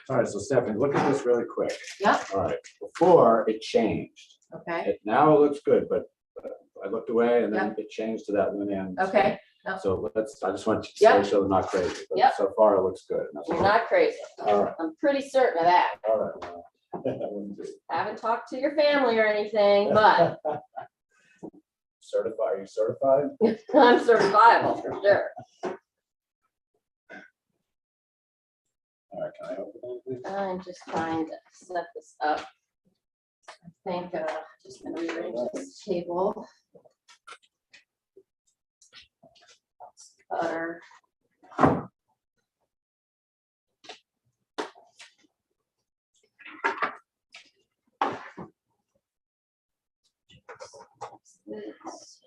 All right, so Stephanie, look at this really quick. Yep. All right, before it changed. Okay, Now it looks good, but I looked away and then it changed to that linear. okay. So I just want you to Yep. make sure they're not crazy, but Yep. so far it looks good. That's You're all. not crazy. All right, I'm pretty certain of that. all right. well, I wouldn't be. Haven't talked to your family or anything, but Certified, are you certified? I'm certifiable for sure. All right, can I open anything? I'm just trying to set this up. I think just gonna rearrange this table. Butter. This.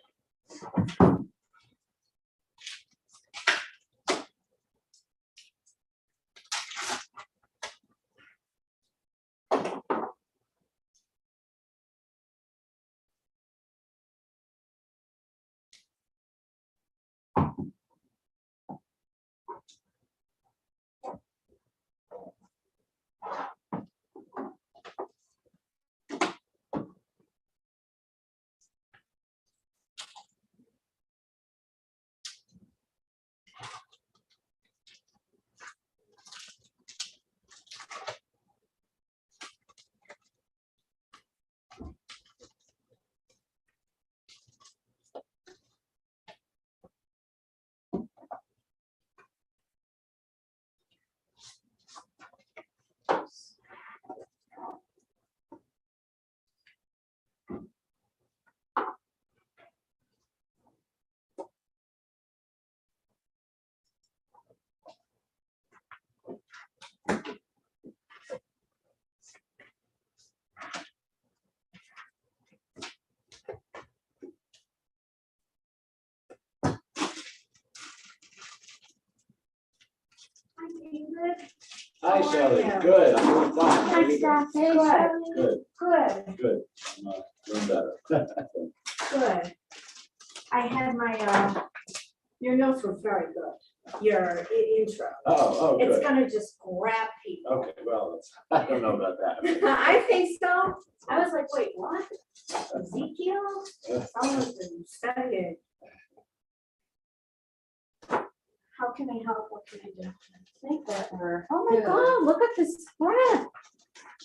Hi, How are Shelley. you? Good. I'm doing fine. How are Hi, you doing? Steph. Good, Good, good, good. I'm doing better. good. I had my, your notes were very good, your intro. Oh, It's good. gonna just grab people. Okay, well, I don't know about that. I think so. I was like, wait, what? Ezekiel? Someone's been studying. How can I help? What can I do? I think that we're. Oh my good. God, look at this spread.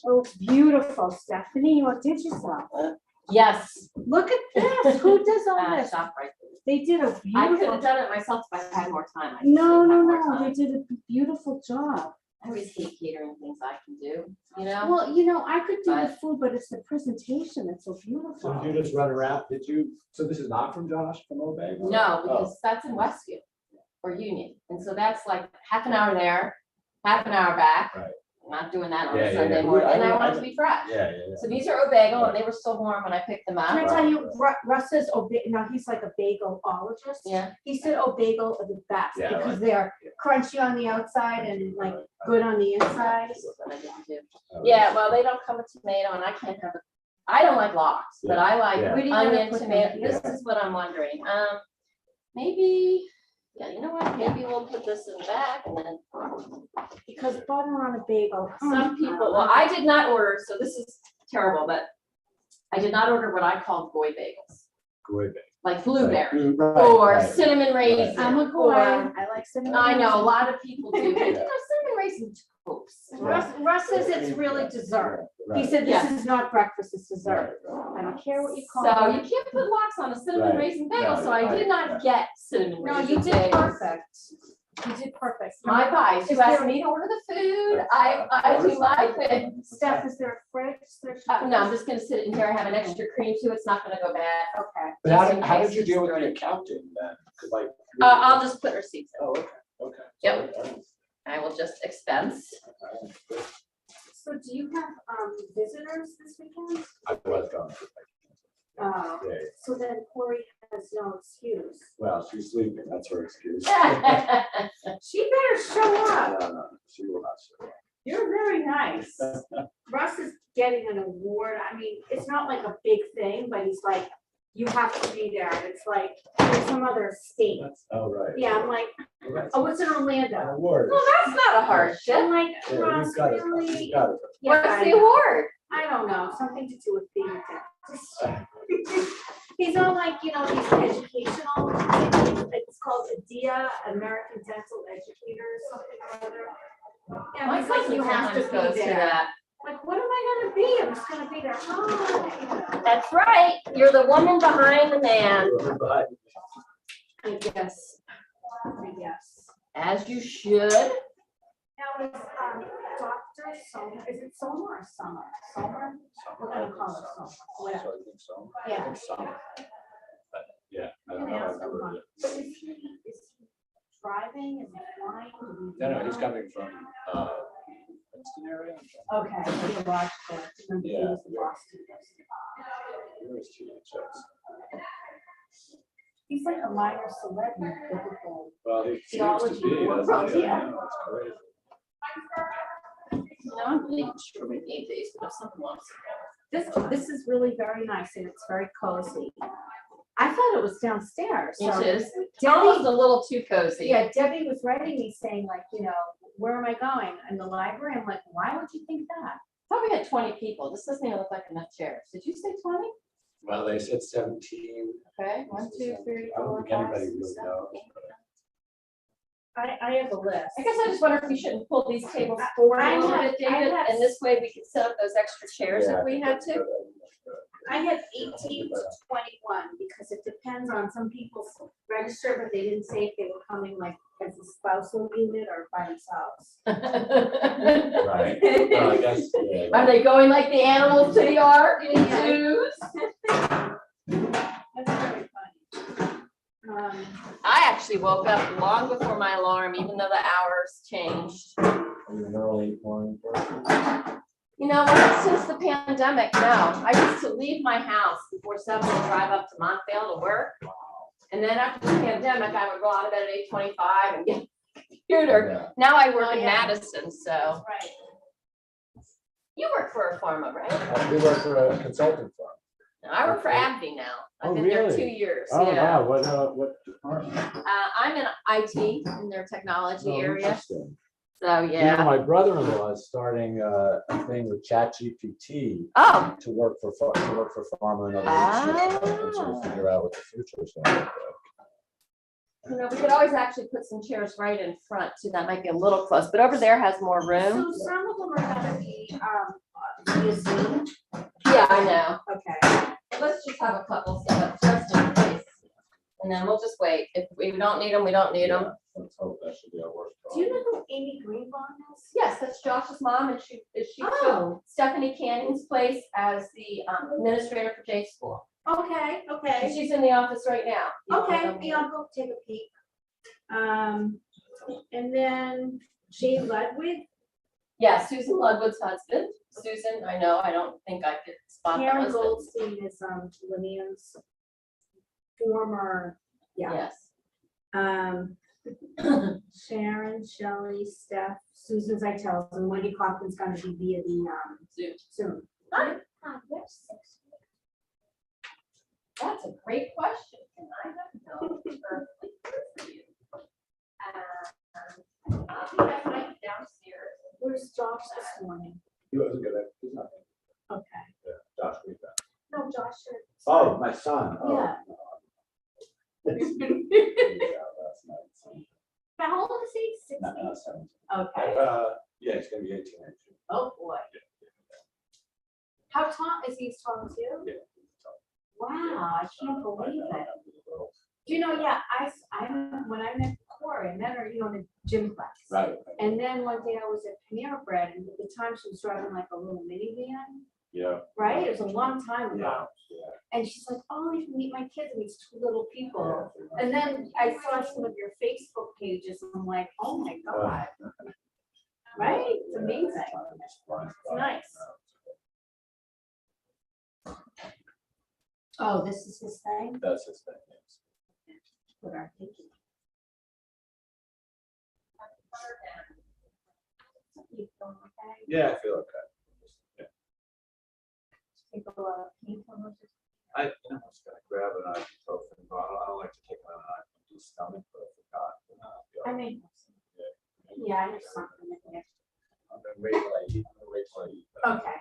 Oh, it's beautiful, Stephanie. You did yourself. Yes. Look at this. Who does all this? Stop right there. They did a I could beautiful. have done it myself if I had more time. I just No, didn't no, have more no. They time. did a beautiful job. I always hate catering things I can do, you know? Well, you know, I could do the But- food, but it's the presentation. It's so So beautiful. did you just run around? Did you, so this is not from Josh from Obey? No, because that's in Westfield or Union. And so that's like half an hour there, half an hour back. Right. I'm not doing that on Yeah, a yeah, Sunday yeah. morning. And I I- want it to be fresh. Yeah. So these are Obago and they were still warm when I picked them Can I up. tell you, Russ is, now he's like a bagelologist. Yeah. He said, oh, bagel are the best Yeah, I because like they're crunchy on the outside and like good on the inside. This is what I didn't do. Oh, Yeah, well, they don't come with tomato and I can't have it. I don't like lox, but I like Yeah. Where do you gonna onion, put tomato. them? This is what I'm wondering. Maybe, yeah, you know what? Maybe we'll put this in the back and then Because butter on a bagel. some people, well, I did not order, so this is terrible, but I did not order what I call goy bagels, Good. like blueberry Right, or right. cinnamon raisin. I'm a goy. or- I like cinnamon. I know, a raisin. lot of people do, but you Yeah. know, cinnamon raisin toast. Russ says it's really dessert. He Right, said Yeah. this is not breakfast, it's right, dessert. right. I don't care what you call So it. you can't put lox on a cinnamon Right, raisin bagel, right, so I right, did not right. get cinnamon No, raisin you did bagels. perfect. You did perfect. My pies, you Is asked there- me to order the food, That's- I do my thing. Steph, is there a fridge? No, I'm just gonna sit it in here, I have an extra cream too, it's not gonna go bad. Okay. But how Just in did, how case did you it's deal with thrown the in. accounting then? 'Cause like. I'll just put receipts in, Oh, okay. Yep. All right, I will just expense. all right, good. So do you have visitors this weekend? I was going. Uh, Yeah, so then Corey has no excuse. well, she's sleeping, that's her excuse. She better show up. No, she will not show up. You're very nice. Russ is getting an award. I mean, it's not like a big thing, but he's like, you have to be there. And it's like, there's some other state. Oh, right. Yeah, I'm like, Oh, it's in Orlando. Award. Well, that's not a hardship. I'm like, Yeah, Ross, you've got it. really? You've got it. Yeah, What's the I- award? I don't know, something to do with being a dentist. He's on like, these educational, it's called ADIA, American Dental Educator or something or other. Yeah, My he's like, cousin you have to sometimes goes be to there. that. Like, what am I gonna be? I'm just gonna be there. Hi. That's right. You're the woman behind the man, But I guess. I guess. as you should. Now is, Dr. Sommer, is it Sommer or Summer? Sommer? We're gonna call it Sommer. Whatever. So I think so. I Yeah. think summer. But, yeah, I I'm don't gonna know. I ask him, never did. but is he driving? Is he flying? Do we No, he's know? coming from, Princeton area. Okay, theological. Remember he Yeah. was the Boston. Where is THX? He's like a minor celeb in biblical. Well, he seems to Theology be, world, that's, yeah, yeah. I know, it's crazy. No, I'm leaving sure we need these, but if someone wants to. This is really very nice and it's very cozy. I thought it was downstairs. It so is. It's almost Debbie, a little too cozy. yeah, Debbie was writing me saying like, where am I going? In the library? I'm like, why would you think that? I thought we had 20 people. This doesn't even look like enough chairs. Did you say 20? Well, they said 17. Okay, 1, 2, 3, I don't 4, think 5, anybody 6, really 7, knows. 8. I have a list. I guess I just wonder if we shouldn't pull these tables forward I a little have- bit, I David, have- and this way we could set up those extra chairs Yeah, if we had to. I have 18 to 21 because it depends on some people's register, but they didn't say if they were coming like as a spousal unit or by themselves. Right. Well, I guess, yeah. Are they going like the animals to the ark in Yeah. zoos? That's very funny. I actually woke up long before my alarm, even though the hours changed. Are you an early morning person? You know what, since the pandemic, no. I used to leave my house before 7 and drive up to Montvale to work. And then after the pandemic, I would go out of bed at 8:25 and get on the computer. Yeah. Now I work Oh, in yeah. Madison, so. Right. You work for a pharma, right? We work for a consulting firm. I work for AbbVie now. I've Oh, been there really? 2 years, Oh, yeah. wow, what department? I'm in IT in their technology Oh, area, interesting. so You know, yeah. my brother-in-law is starting a thing with ChatGPT Oh, to work for pharma and other industries and sort of figure out what the future is going to look like. you know, we could always actually put some chairs right in front too. That might be a little close, but over there has more room. So some of them are gonna be, via Zoom. Yeah, I know. Okay. Let's just have a couple set up just in case. And then we'll just wait. If we don't need them, we don't need them. Yeah, let's hope that should be our work. Do you know who Amy Greenbaum is? Yes, that's Josh's mom, and she took Oh. Stephanie Cannon's place as the administrator for J School. Okay, And okay. she's in the office right now. You wanna Okay, go? yeah, I'll go take a peek. And then Jay Ludwig, Yeah, Susan Ludwood's husband. Susan, I know, I don't think I could spot the Karen husband. Goldstein is, Lillian's former, yeah. Yes. Sharon, Shelley, Steph, Susan Zeitels, and Wendy Kaufman's gonna be via the, Zoom. Zoom. That's a great question, and I don't know perfectly for you. I might be downstairs. Where's Josh this morning? He wasn't good at, he's not, Okay. Josh, we've got. No, Josh. your Oh, my son. Oh, Yeah. no. Yeah, last night, so, How old is he? not 16? 17. Okay. Yeah, he's gonna be 18 next year. Oh, boy. How tall, is he as tall as you? Yeah. Wow, I can't believe it. Do you know, yeah, when I met Corey, I met her, in the gym class. Right. And then one day I was at Panera Bread, and at the time she was driving like a little minivan, Yeah. right? It was a long time ago. Yeah. And she's like, oh, you can meet my kids, and these two little people. And then I saw some of your Facebook pages, and I'm like, oh my God. Right? It's amazing. It's nice. Oh, this is his thing? That's his thing, yes. What are thinking? You feeling okay? Yeah, I feel okay. Take a lot of painkillers. I was gonna grab an ibuprofen bottle. I don't like to take my stomach, but I forgot. I mean, yeah, I have something in there. I'm gonna wait till I eat. I'm gonna wait till I eat. Okay.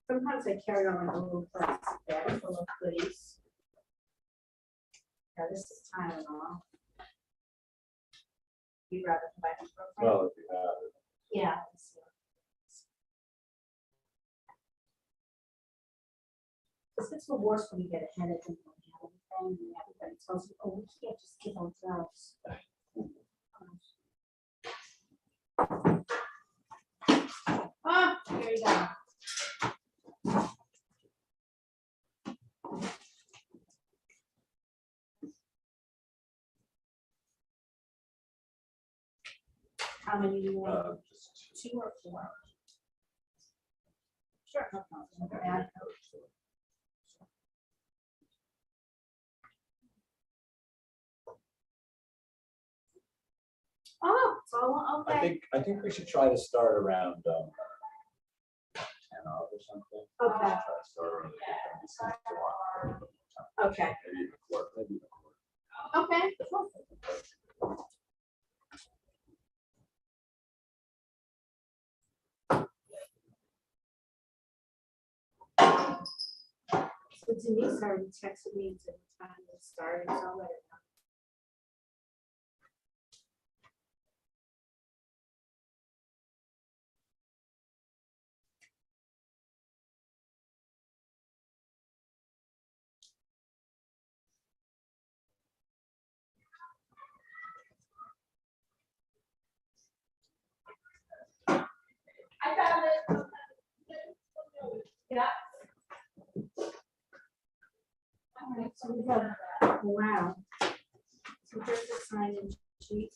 Sometimes I carry on a little plastic bag full of goodies. Yeah, this is Tylenol. You'd rather buy them for Well, if you have it. yeah. This is the worst when you get a headache and you don't have anything, and everybody tells you, oh, we can't just give on drugs. Ah, here you go. How many do you want? Just 2 or 4? Sure, no problem. Add those. Oh, it's all okay. I think we should try to start around 10 hours or something. Okay. Try to start around 10, these things go on for a little time. Okay. Maybe even a quarter, maybe even a quarter. Okay. So Denise already texted me to the time it started, so I'll let her know. I found it. Yeah. All right, so we have, wow. So here's the sign-in sheet.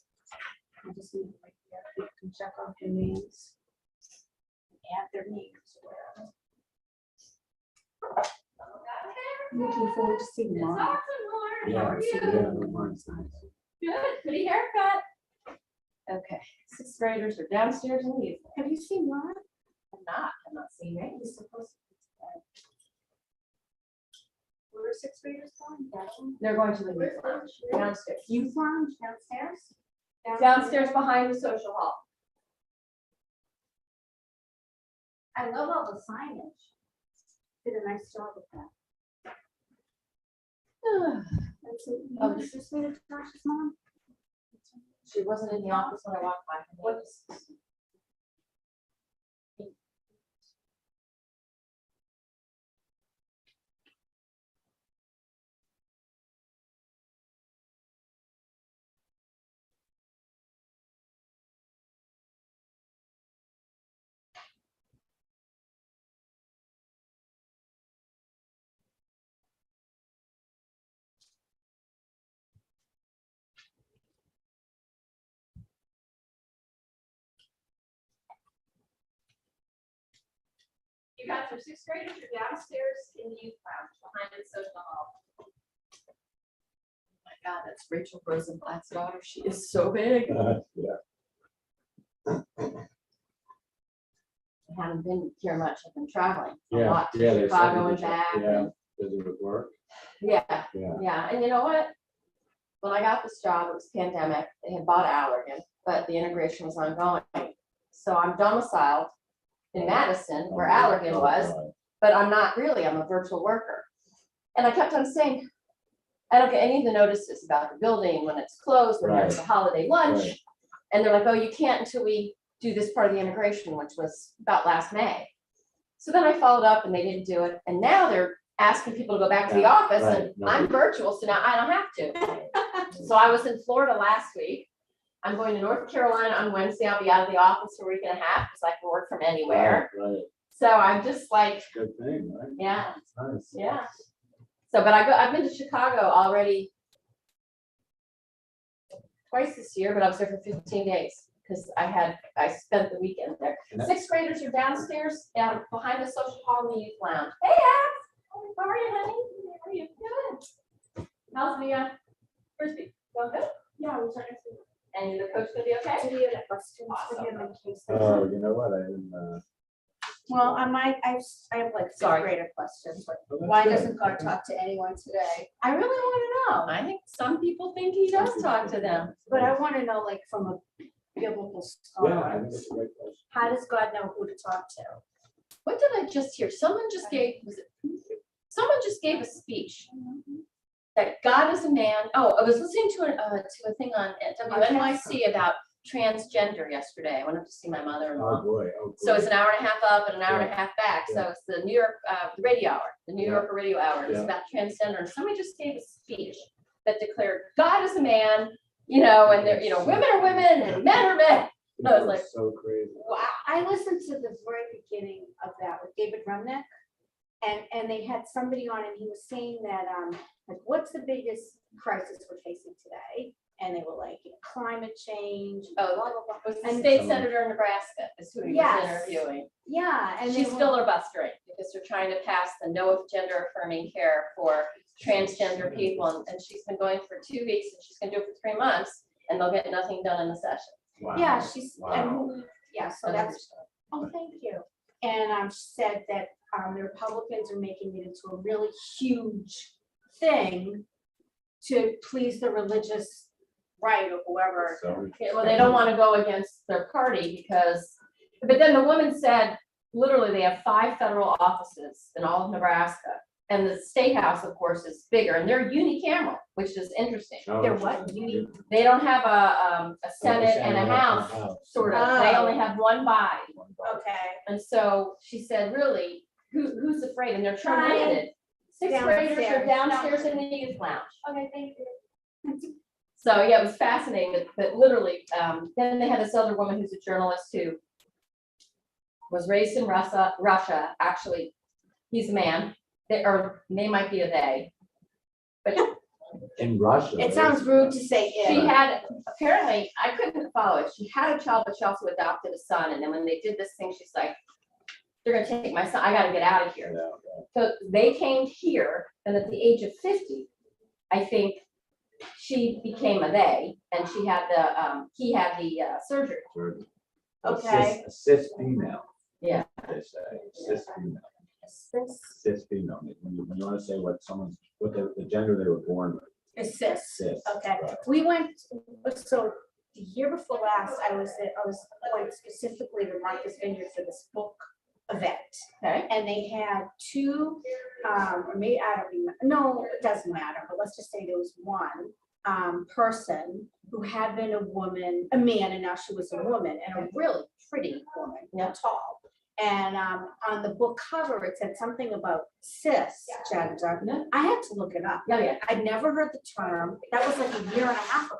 I just need to like, you can check off your names. Add their names. or whatever. Looking forward to seeing It's more. awesome, Lauren. Yeah, How are you? yeah. Good, pretty haircut. Okay, 6th graders are downstairs in the youth. Have you seen Ron? I'm not seeing it. He's supposed to. Where are 6th graders going? They're going to the youth lounge downstairs. Youth lounge downstairs? Downstairs behind the social hall. I love all the signage. Did a nice job with that. That's it. Oh, You just just made it to Josh's mom? She wasn't in the office when I walked by. What is? You got your 6th graders, you're downstairs in the youth lounge behind the social hall. Oh my God, that's Rachel Rosenblatt's daughter. She is so big. Yeah. I haven't been here much. I've been traveling a Yeah, lot to yeah, they said Chicago you and did- back. yeah. and- Busy with work. Yeah, Yeah. yeah. And you know what? When I got this job, it was pandemic. They had bought Allergan, but the integration was ongoing. So I'm domiciled in Madison where Allergan was, but I'm not really. I'm a virtual worker. And I kept on saying, I don't get any of the notices about the building when it's closed, when there's a holiday lunch. Right. And they're like, oh, you can't until we do this part of the integration, which was about last May. So then I followed up and they didn't do it. And now they're asking people to go back to the Yeah, office right. and No, I'm they- virtual, so now I don't have to. So I was in Florida last week. I'm going to North Carolina on Wednesday. I'll be out of the office for a week and a half because I can work from anywhere. Right. So I'm just like, Good thing, right? yeah, It's nice. yeah. So, but I've been to Chicago already twice this year, but I was there for 15 days because I spent the weekend there. And that- 6th graders are downstairs down behind the social hall in the youth lounge. Hey, Ax, how are you, honey? How are you? Good. How's the frisbee? Going good? Yeah, we're trying to. And the coach gonna be okay? Do you have questions for him in case? Oh, you know what? I didn't, Well, I have like fifth Sorry. grader questions, but Oh, that's why good. doesn't God talk to anyone today? I really want to know. I think some people think he does talk to them. But I want to know, like, from a biblical Yeah, I scholar, think it's a great question. how does God know who to talk to? What did I just hear? Someone just gave, someone just gave a speech that God is a man. Oh, I was listening to a thing on WNYC about transgender yesterday. I went up to see my Oh, mother-in-law. boy. Oh, So it's boy. an hour and a half up and an hour and a Yeah. half back. So Yeah. it's the New York, the radio hour, the New Yeah. Yorker radio hour. It's Yeah. about transgender. And somebody just gave a speech that declared God is a man, you know, and they're, you know, women are women and men are men. I was People are like, so crazy. wow. I listened to the very beginning of that with David Remnick. And they had somebody on and he was saying that, like, what's the biggest crisis we're facing today? And they were like, climate change, blah, Oh, blah, blah. It was the And- state senator in Nebraska is who he was Yes. interviewing. Yeah, and they She's were, filibustering because they're trying to pass the no gender affirming care for transgender people. And she's been going for 2 weeks and she's gonna do it for 3 months and they'll get nothing done in the session. Wow. yeah, she's, Wow. and, yeah, so that's, oh, thank you. And she said that the Republicans are making it into a really huge thing to please the religious right of whoever. So, Yeah, well, they don't want to go against their party because, but then the woman said, literally, they have 5 federal offices in all of Nebraska. And the state house, of course, is bigger and they're unicameral, which is interesting. oh, They're interesting. what? Uni- They don't have a Senate and a Senate House, and a sort of. They only have one body. Okay. And so she said, really, who's afraid? And they're term limited. 6th graders are downstairs in the youth lounge. Okay, thank you. So, yeah, it was fascinating, but literally, then they had this other woman who's a journalist who was raised in Russia, actually, he's a man, they might be a they. But In Russia. It sounds rude to say she it. had, apparently, I couldn't follow it, she had a child, but she also adopted a son, and then when they did this thing, she's like, they're gonna take my son, I gotta get out of here. Yeah, So they came here, and at the age of 50, I think she became a they, and she had he had the surgery. sure. Okay. A cis female. Yeah. They say, cis female, Assist. cis female. When you want to say what the gender they were born with, Assist. cis. Okay, right. we went, so the year before last, I was going specifically to Martha's Vineyard for this book event. Okay. And they had 2, or maybe, I don't remember, no, it doesn't matter, but let's just say there was one person who had been a man, and now she was a woman, and a really pretty woman, tall. And on the book cover, it said something about cisgender. Yeah. I had to look it up. Yeah. I'd never heard the term. That was like a year and a half ago.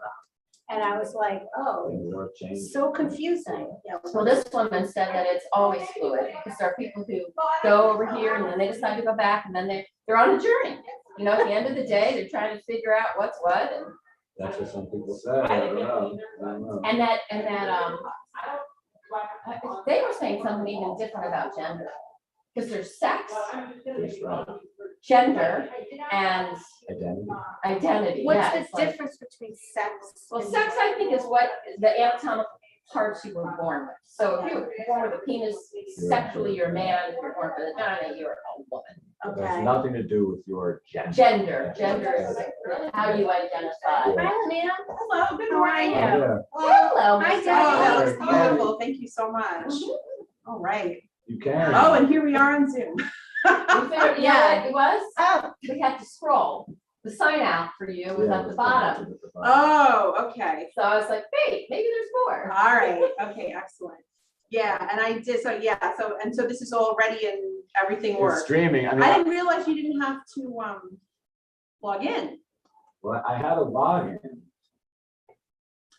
And I was like, oh, Things are changing. so confusing. Yeah. Well, this woman said that it's always fluid, because there are people who go over here and then they decide to go back, and then they're on a journey. You know, at the end of the day, they're trying to figure out what's what, and That's what some people say. I don't know. I don't know. And that, they were saying something even different about gender. Because there's sex, That's right. gender, and Identity. identity. What's Yeah, the it's like- difference between sex? Well, and- sex, I think, is what the anatomical parts you were born with. So if you were born with a penis, sexually, you're a man. If you're born with a vagina, you're a woman. It has Okay. nothing to do with your gender. Gender is how you identify. Hi, ma'am. Hello, good How are you? morning. Yeah, Hello, Hi, Miss Oh, that was Debbie. beautiful. Thank you so much. All right. you can. Oh, and here we are on Zoom. You figured- Yeah, it was. Oh, we had to scroll. The sign out for you was Yeah, at the bottom. at the bottom. Oh, okay. So I was like, wait, maybe there's more. All right. Okay, excellent. Yeah, and I did, so yeah, so this is all ready and everything It's works. streaming. I mean, I didn't realize you didn't have to log in. well, I had a login.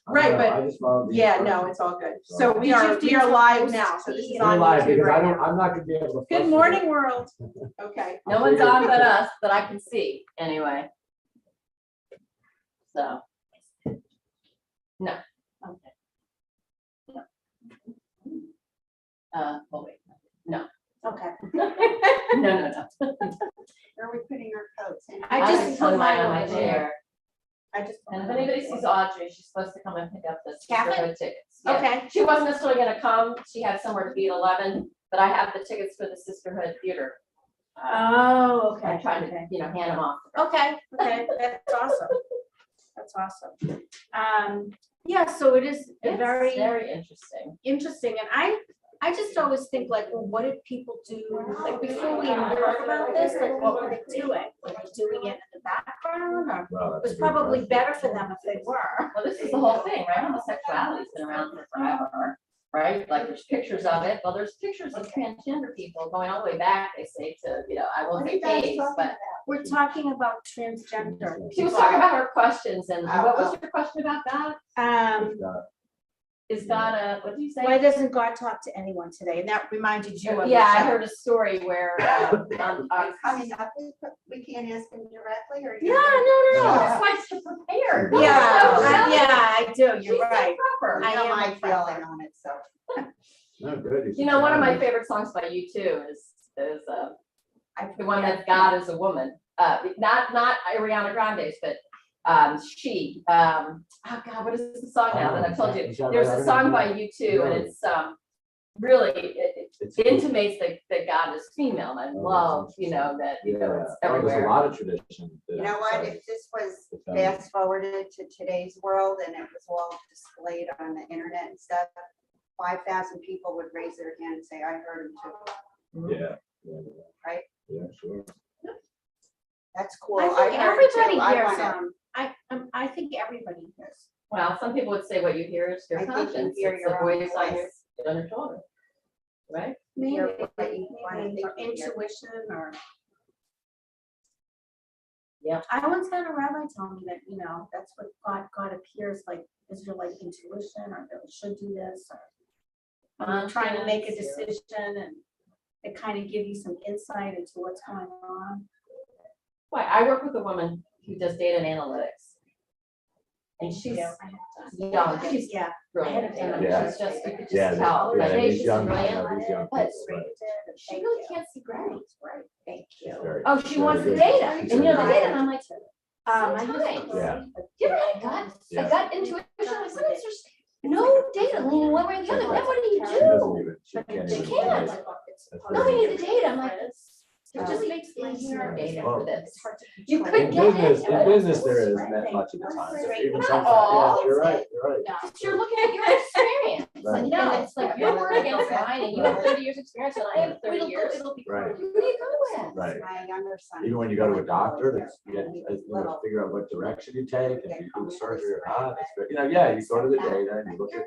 I Right, don't know, but- I just followed the Yeah, no, instructions. it's all good. So- So Did we you are, have to we are use live post now, so this is it? We're on live YouTube because right now. I'm not gonna be able to. Good post it. morning, world. Okay. No one's on but us that I can see anyway. So. No. Okay. No. Well, wait, no. Okay. No. Where are we putting our coats in? I just put mine on my over there. chair. I just. And if anybody sees Audrey, she's supposed to come and pick up the Catholic? neighborhood tickets. Yeah. Okay. She wasn't necessarily gonna come. She had somewhere to be at 11, but I have the tickets for the Sisterhood Theater. Oh, okay. I'm trying okay. to, hand them off. Okay, that's awesome. That's awesome. Yeah, so it is It's very very interesting. interesting, and I just always think like, well, what did people do, like, before we even heard about this, like, what were they doing? Were they doing it in the background, or Well, it that's was a good probably question. better for them if they were. Well, this is the whole thing, right? Homosexuality's been around for forever, right? Like, there's pictures of it. Well, there's pictures of transgender people going all the way back, they say, to, I won't say gays, but We're talking about transgender. she was talking about her questions, and what was your question about God? Is God a, what did you say? Why doesn't God talk to anyone today? And that reminded you of. Yeah, I the show. heard a story where, We can't ask them directly or? yeah, no, it's like to prepare. Yeah, I do, She's you're right. proper. I know am my a feeling prepper. on it, so. No, good. One of my favorite songs by U2 is the one that God is a woman. Not Ariana Grande's, but she. Oh God, what is the song now that I've told you? There's a song by U2, and it's really it intimates that God is female, and I love that Yeah, it's there's a everywhere. lot of tradition. You know what, if this was fast forwarded to today's world and it was all displayed on the internet and stuff, 5,000 people would raise their hand and say, I heard him too. Yeah. Right? Yeah, sure. That's cool. I think heard it too. everybody I hears, wanna- I think everybody hears. Well, some people would say what you hear is your I think you conscience. hear It's the your own voice on voice. your shoulder, right? Maybe, Hear what you wanna maybe, think or you hear. intuition, or. Yeah. I once had a rabbi tell me that, that's what God appears like, is your like intuition, or that we should do this, or trying to make a Conscience, yeah. decision, and it kind of give you some insight into what's going on. Why, I work with a woman who does data and analytics. And she's Yeah. young, she's Yeah. brilliant, and Yeah. she's just, you could Yeah, just tell, like, hey, these she's young, brilliant. these young but people, right. She really can't see gray. Right, thank She's you. very- Oh, she very wants the good. data, and She's the very data, good. and I'm like, I sometimes. Yeah. you ever had gut, Yeah. a gut intuition, like sometimes there's no data leaning one way or the other, then what do you She doesn't do? even, she can't She even. can't. That's No, we very need the data, I'm like, it just makes easier data for Well, this. You could In get it, business, in but business, there is that much of the time. Even Not sometimes, all. yeah, you're right, you're right. you're looking at your experience, Right. and it's like your word against mine, and you have 30 years experience, and I have 30 years. Right. Who do you go with? Right. My younger son. Even when you go to a doctor, Here, it's, and he was you know, little. figure out what direction you take, and if you do the surgery or not, it's, you know, yeah, you go to the data and you look at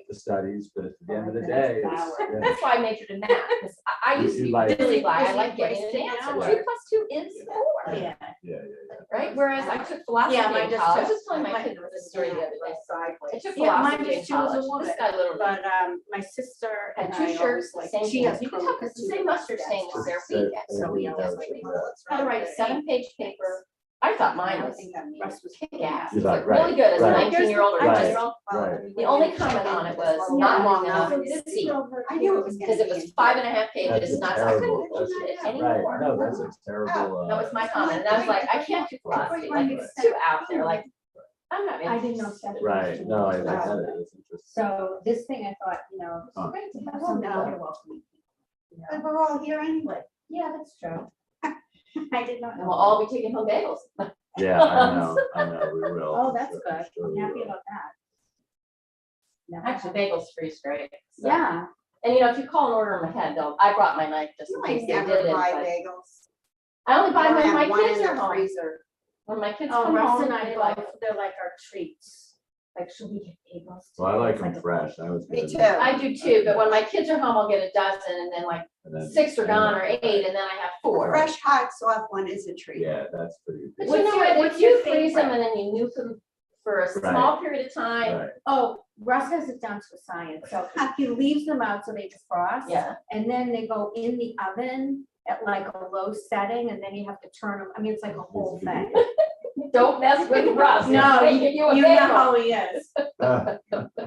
the studies, but at the end of the day, it's, yeah. That's why I majored in math, because I used to be You like- really blind, I like getting an answer, Yeah. 2 + 2 is 4. Yeah. Yeah, Right, whereas I took philosophy Yeah, mine in just college, I took- was just telling my mine- kid this story the other day. I took Yeah, mine philosophy in just, she was a college, woman, this guy literally but, my sister had and 2 I always shirts, like. same she things, has you can tell, Crohn's it's the same mustard stain as their feet, So we always Yeah. like. had to write a 7-page paper, I thought mine was Russ was kick-ass, You're it was like, like really good as a right. 19-year-old or Right. 20-year-old. Right. The only comment on it was not long enough to see, I knew it was. because it was 5.5 pages, That's not, I couldn't terrible. read it Right, anymore. no, that's a terrible, That was my comment, and I was like, I can't do philosophy, like, it's too out there, like, I'm not. I didn't know interested. right, no, I get it, it's interesting. So this thing, I thought, Huh. great to have somebody here welcoming. But we're all here anyway. Yeah, that's true. I did not And know. we'll all be taking home bagels. Yeah, I know, we will. Oh, I'm that's sure- good. I'm sure I'm we happy will. about that. Never Actually, had- bagels freeze great. so. Yeah, And if you call and order them ahead, I brought my knife just in I case they never did it, buy but bagels. I only buy I them when have my one kids in are the home. freezer. When my kids oh, come Russ home, and I they both, like, they're like our treats. Like, should we get bagels? Well, I like It's them a- fresh, I was. Me good. too. I do too, but when my kids are home, I'll get a dozen, and then like And then- 6 are gone or 8, and then I have 4. Fresh, hot, soft one is a treat. Yeah, that's pretty. But What's you know your- what, what's if your you freeze them favorite? and then you nuke them for a Right. small period of time, Right, Oh, Russ has it down to a science, so he leaves them out so they defrost. yeah. And then they go in the oven at like a low setting, and then you have to turn them, I mean, it's like a whole thing. Don't mess with Russ. No, He's making you a You know bagel. how he is. Uh,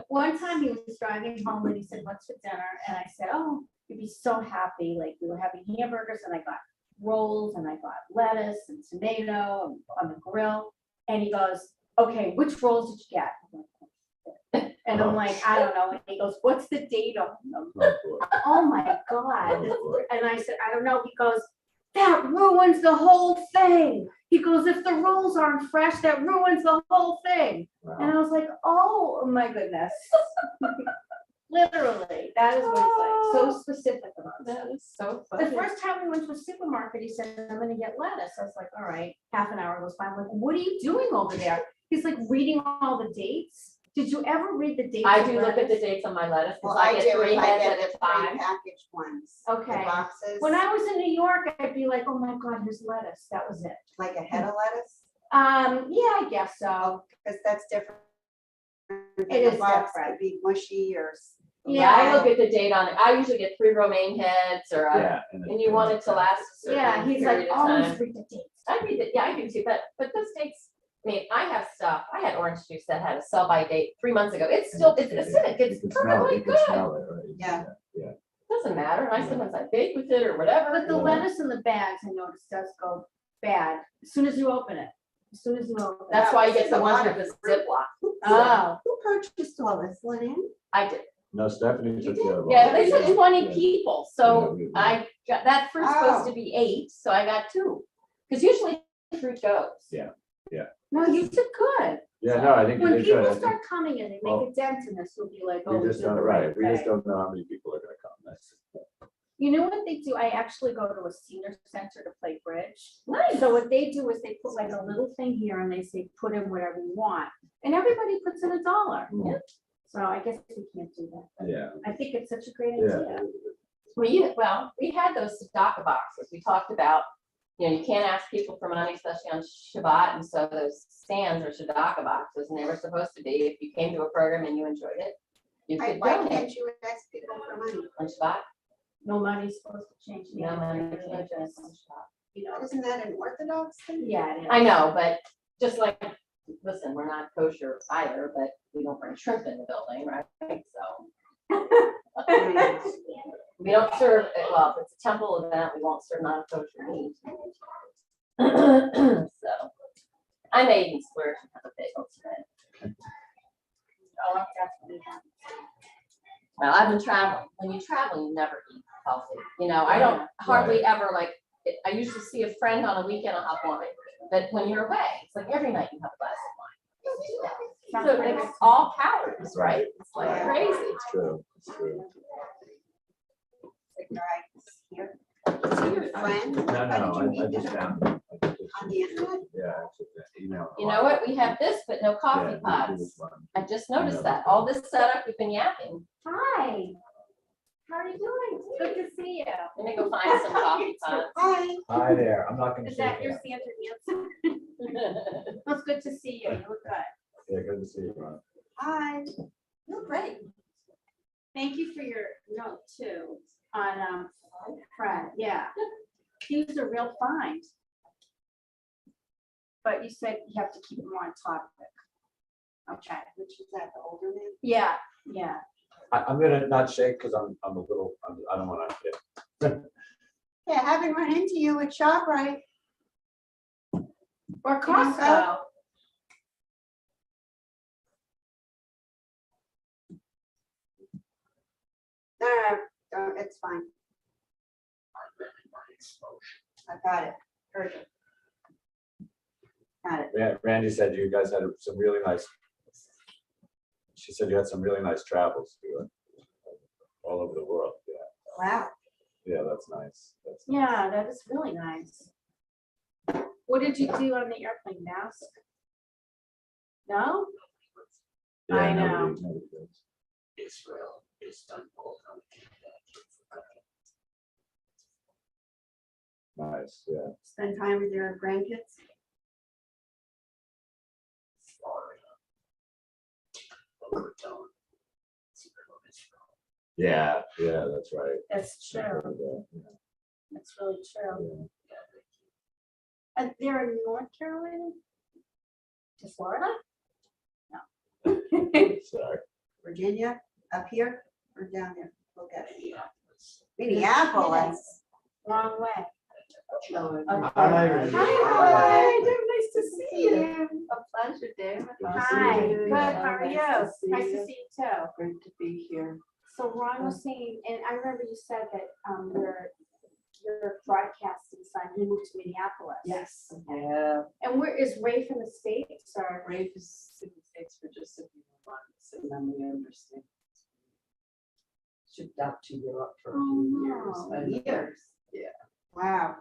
One time he was driving home and he said, what's for dinner? And I said, oh, you'd be so happy. Like, we were having hamburgers and I got rolls and I got lettuce and tomato on the grill. And he goes, okay, which rolls did you get? I'm like, And I'm like, I don't know. And he goes, what's the date on them? Oh, boy. Oh my God. Oh, boy. And I said, I don't know. He goes, that ruins the whole thing. He goes, if the rolls aren't fresh, that ruins the whole thing. And Wow. I was like, oh my goodness. Literally, that is what he's like, so specific about it. That is so The funny. first time we went to a supermarket, he said, I'm gonna get lettuce. I was like, all right, half an hour goes by. I'm like, what are you doing over there? He's like reading all the dates. Did you ever read the dates? I of do look at the lettuce? dates on my lettuce, Well, because I I do, get 3 if I heads get at the a time. prepackaged ones. Okay. The boxes, When I was in New York, I'd be like, oh my God, here's lettuce. That was it. like a head of lettuce, Yeah, I guess so. because that's different. It is The box different. could be mushy or. Yeah, I Yeah. look at the date on it. I usually get 3 romaine heads or, Yeah. and you want it to last a Yeah, certain he's like, period of always time. read the dates. I read it, yeah, I do too, but those dates, I mean, I have stuff, I had orange juice that had a sell by date 3 months ago. It's still, it's acidic, You it's can smell it, perfectly you can good. smell it, right? Yeah. Doesn't matter, and sometimes I bake with it or whatever. But the Yeah. lettuce in the bags, I noticed, does go bad as soon as you open it. As soon as you open it. That's why you This get is the a ones lot with of the Ziploc. Oh, Who purchased all this, Lynn? I did, No, Stephanie took care of all yeah, that. they said Yeah. 20 Yeah. people, so Yeah, we- I got, that fruit's supposed to Oh. be 8, so I got 2. Because usually fruit goes. Yeah. no, you did good. Yeah, no, I think you When did good. I people think start coming in, they make Well, a dent in this, you'll be like, oh. we just did don't, the right, we just thing. don't know how many people are gonna come. That's, You know what they do? I actually go to a senior center to play bridge. Nice. So what they do is they put like a little thing here and they say, put in whatever you want. And everybody puts in $1. Mm. So I guess we can't do that. but yeah, I think it's such a great yeah. idea. We had those tzedakah boxes, we talked about, you know, you can't ask people for money, especially on Shabbat, and so those stands are tzedakah boxes, and they were supposed to be, if you came to a program and you enjoyed it, you could Why donate can't you ask people for money? on Shabbat, No money's supposed to change. the no money attitude, changes just, on Shabbat. You know, Isn't that an Orthodox thing? yeah, it is. I know, but just like, listen, we're not kosher either, but we don't bring shrimp in the building, right? So. We don't serve, well, if it's a temple event, we won't serve non-kosher meat. So, I may even splurge and have a bagel today. Oh, I'm definitely not. Well, I've been traveling. When you travel, you never eat healthy. You know, I don't hardly ever like, I usually see a friend on a weekend, I'll have wine. But when you're away, it's like every night you have a glass of wine. Don't do that. So it's all calories, right? It's like Yeah. crazy. It's true, it's true. All right, here. Is he your friend? No, How no, did you I meet just him? found it. I just- On the internet? Yeah, I took that email. You know what? We have this, but no Yeah, coffee we do pots. this one. I just noticed that. All this setup, we've been yapping. Hi. How are you doing? Good to see you. Let me go find some coffee pots. Hi. Hi there, I'm not gonna. Is shake that your hands. Santa Nancy? Well, it's good to see you. You look good. Yeah, good to see you, Ron. Hi. You're great. Thank you for your note too on Fred. Yeah. He was a real find. But you said you have to keep him on topic. Okay. Which is that, the older man? Yeah, yeah. I'm gonna not shake because I'm a little, I don't wanna get. Yeah, I haven't run into you at ShopRite. Or Can you Costco. No, it's fine. I got it. Heard it. Got it. Randy said you guys had some really nice. She said you had some really nice travels all over the world. Yeah, Wow. yeah, that's nice. That's nice. Yeah, that is really nice. What did you do on the airplane? Mask? No? Yeah, I nobody- know. nobody does. Israel is done both on Nice, yeah. Spend time with your grandkids? Florida. Boca Raton. Yeah, yeah, that's right. That's I true. heard that, yeah, That's really true. yeah. And they're in North Carolina? To Florida? No. Sorry. Virginia, up here or down there? Look at it. Minneapolis. Wrong way. Hi. Hi, nice to see you. A pleasure, David. Hi, good, how are you? Nice to see Nice you. to see you too. Great to be here. So Ron was saying, and I remember you said that, your broadcasting son, he moved to Minneapolis. Yes. Yeah. And where is Ray from the States or? Brave is in the States for just a few months and then we understand. Shipped out to Europe for a few years. Oh, and- years. Yeah, Wow,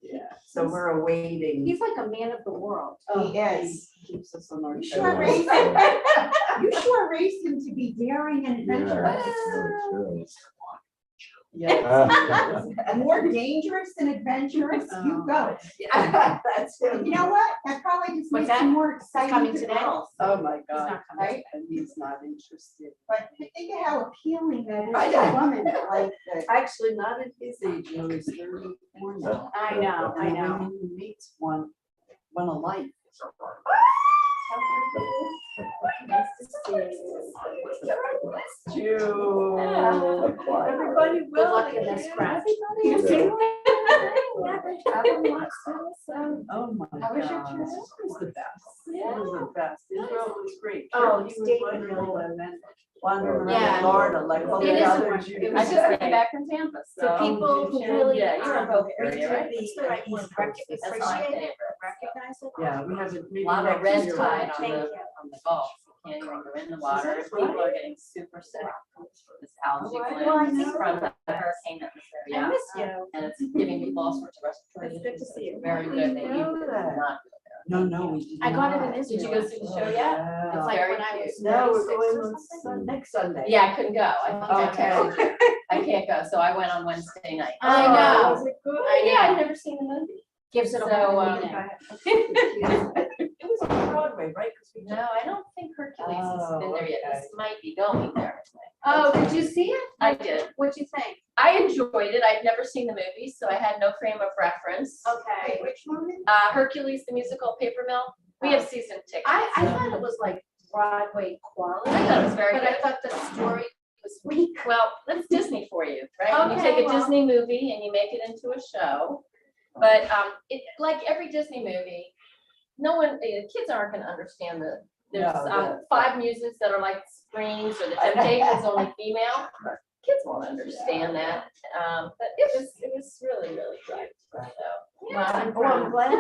yeah. So we're awaiting. He's like a man of the world. he is. Keeps us on our You toes. sure raised him, you sure raised him to be daring and Yeah, adventurous. it's really true. Yeah. More dangerous than adventurous, you go. Yeah, that's him. You know what? That probably just What's makes that? him more He's exciting coming to today? girls. Oh, my God. not coming. Right? And he's not interested. But think of how appealing that is I to a know. woman that like that. Actually, not at his age, you know, he's 34 now. I know, I And know. when he meets one alike. Nice to see you. Everybody Good luck in this craft. Oh my How was your God. trip? It was the best. It was the best. Israel was great. Oh, Turkey it's was David wonderful, really. and then wandering Yeah. around Florida like all It the is other wonderful. Jews. I just came back from Tampa, For so. people who really. Yeah, you're in both really area, right? do the right one, East Coast. That's my appreciate it, favorite. recognize it. Yeah, we have a A meeting lot of next red year. tide on Thank the, you. on the Gulf. You can't even go in the water. Is that People right? are getting super sick. This algae Oh, I blooms know. from the hurricane that was there. I Yeah. miss you. And it's giving people all sorts of respiratory It's good to issues. see you. It's very I good that didn't you know did that. not. No, we did I got it in not. Israel. Did you go see the show yet? Yeah. It's Like very when I cute. was No, we're 36 going or on something? next Sunday. Yeah, I couldn't go. I can't Okay. go. I can't go, so I went on Wednesday night. I know. Was it good? Yeah, I've never seen the movie. Gives it a So, whole meaning. It was on Broadway, right? 'Cause we No, I don't think Hercules has been there yet. Oh, This might be going there. Oh, did you see it? I did. What'd you think? I enjoyed it. I'd never seen the movie, so I had no frame of reference. Okay. Which one? Hercules, the musical, Paper Mill. We have season tickets. I thought it was like Broadway quality. I thought it was very But I good. thought the story was weak. Well, that's Disney for you, right? You Okay, take a well. Disney movie and you make it into a show. But it, like every Disney movie, no one, kids aren't gonna understand there's No, 5 muses that are like springs or the Temptations only female. Kids won't understand that. But it was really, really good. So, yeah. Oh, I'm glad.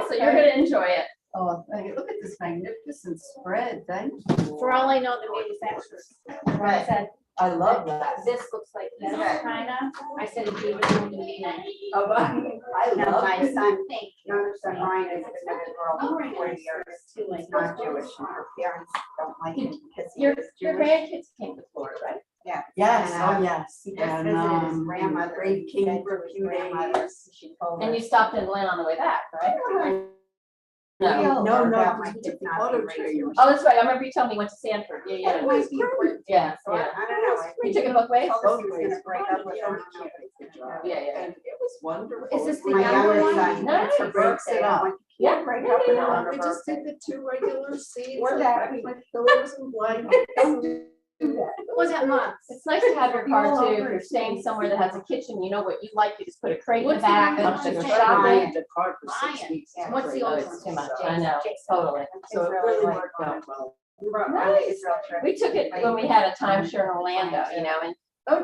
So you're gonna enjoy it. Oh, thank you. Look at this magnificent spread. Thank you. For all I know, the manufacturers. I said, I love that. this looks like this, Okay. kinda. I said, it gave it to me. Oh, I No, love my it. son, Thank younger son Ryan is with a girl Oh, for right. 40 years. Too, like, He's not Jewish, and her parents don't like him because he Your is your Jewish. grandkids came to Florida, right? Yeah. Yes, And, oh, yes. He just And, visited his grandmother. Brave He came said for to a his few grandmother, days. She told And her. you stopped in Lynn on the way back, right? "We No. all No, learned no, about we my took kids the not auto being raised train. Jewish." Oh, that's right. I remember you telling me you went to Sanford. Yeah, It yeah. was great. Yeah, So I yeah. don't know. I You took it both ways? told us he was gonna break up with her. Yeah, yeah. And it was wonderful. Is this the My younger younger one? son, Nice. it's her Breaks it birthday. up. I'm like, Yeah. "You can't break up with her on her We just birthday." did the 2 regular seats. We're that week. Like pillows and blankets. Don't do that. Was that months? It's nice to have your car All too. over If you're it. staying somewhere that has a kitchen, you know what you like. You just put a crate in the What's the back, a younger bunch of one? shopping. Ryan. The car for 6 Ryan. weeks. Yeah. What's the Oh, older it's one? too much. I know, totally. So it really worked out well. We took it when we had a timeshare in Orlando, you know, and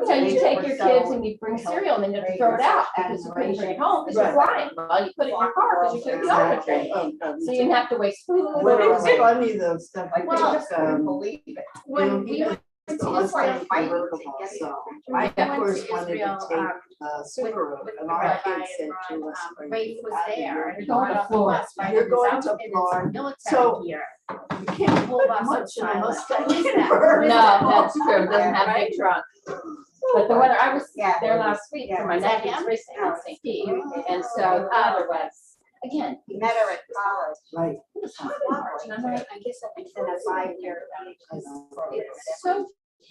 so you take your kids and you bring cereal and then you have to throw it out because you couldn't bring it home because you're flying. Well, you put it in your car because you took the auto train. So you didn't have to waste food. Well, it was funny though, stuff. I Well, think, just couldn't believe it. When we went to It's almost like Israel, convertible, so I of went course to wanted to Israel, take Subaru with and the our rabbi kids and said to Ron, us. "Are you Rafe was happy there, you're and he going got to off the Florida? bus, right? You're He was going out to in his Florida. military So- gear. You can't Full put bus much in a silent. Mustang. What is that? Bird. No, that's true. It doesn't have a big trunk. But the weather, I was Yeah. there last week for my Is that nephew's him? racing in St. Pete. And so the weather was, again, He met her at college. Right. and I'm like, I guess that makes it a 5-year. I know. it's so.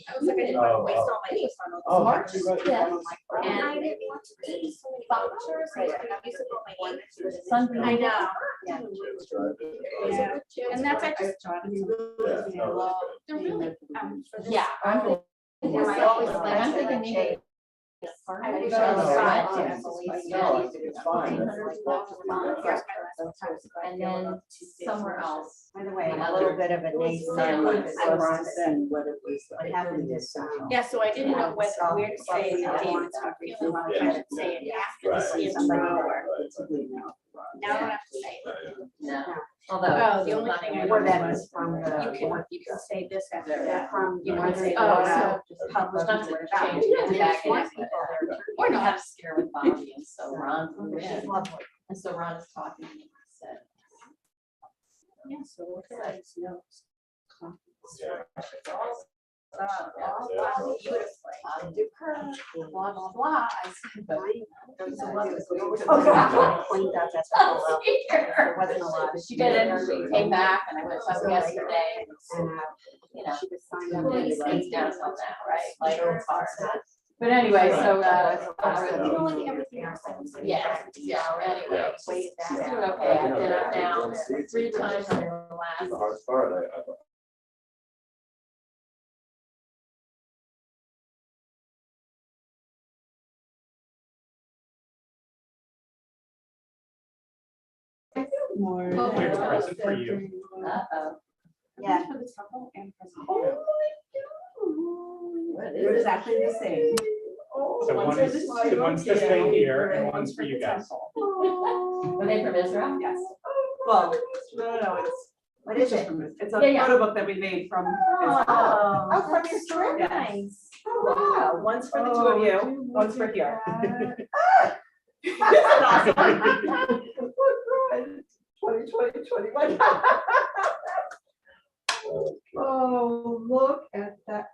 I was like, I didn't want to waste all my days on all Oh, this March, you wrote it yes. down on my And phone. I didn't want to eat so many vouchers, I used to put my name for the Sunday. I know. Yeah. Yeah. And that's, I just, They're really, for this. yeah, I'm thinking, Yeah, I always like, I'm thinking maybe park. I wish I I was was fine. fine. No, I think it's fine. And then somewhere else. By the way, a little bit of a naysayer. I wanted to see what it was. What happened is, Yeah, so I didn't know whether, where to say it, I didn't feel like I should say it after the Right. CMC or. Basically now. Now I don't have to say it. No, Oh, although. the only thing I Or know that is was from you the. can say this after that. From. You can say, Oh, oh, so Published. not to change it back in. Or not have a scare with Bobby, and so Ron flew She's in, lovely. and so Ron is talking to me, and said, yeah, so what is notes? beautifully. Blah, blah, blah. I said, but Cleaned up at the whole, there wasn't a lot. she did it, she came back, and I went up yesterday, And, you know, she was signing. things down on that, right, like, it's hard. But anyway, so, You know, like everything else. I was like, yeah, anyway, she's doing okay, I've been up now 3 times in the The last. hardest part, I More. We have a present for you. Uh-oh. Yeah. For the trouble and for the- They're exactly the same. So one's to stay here and one's for you guys. Were they from Israel? Yes. Well, no, it's. What is it? It's a Yeah, yeah. photo book that we made from. Oh, from your trip? Yes. Oh, wow. One's for the two of you, one's for here. Twenty, 21. Oh, look at that.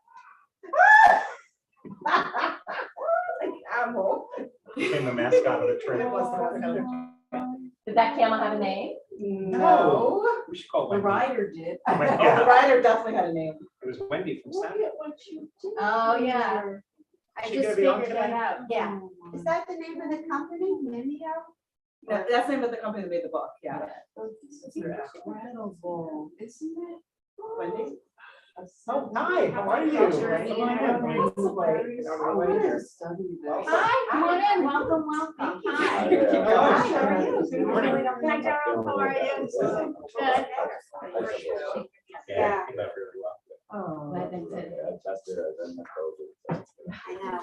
Like animal. Became the mascot of the It trip. was Did that camel have a name? No, We should call the Wendy. rider did. Oh my Oh, God. the rider definitely had a name. It was Wendy from Look Saturday. at what you did. Oh, yeah. I She just gonna be on figured that today? out, yeah. Is that the name of the company, Mimeo? That's the name of the company that made the book, yeah. Incredible, isn't it? Wendy? Oh, hi, how are you? Sure. Come on in. I wanted to study this. Hi, come on in, welcome. Hi. Hi, Hi, how are you? Good morning. Hi, Daryl, how are you? Good. Yeah. Came out really well. Oh. I tested it, then I told you. I know.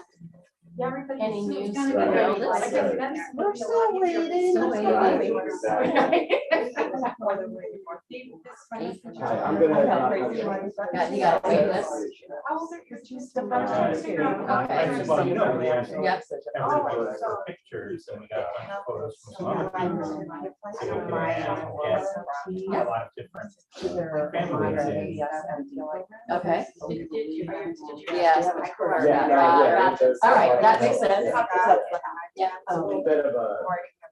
Any news? It's gonna be No, really let's like- go. We're still waiting. Still waiting. Hi, I'm gonna. Yeah, you got a wait list? Okay. Well, you know, we actually. Yep. Everybody was pictures and we got a bunch of photos from some other people. So we can get a lot of different families in. Okay. Yeah, All right, that makes sense. Yeah. A little bit of a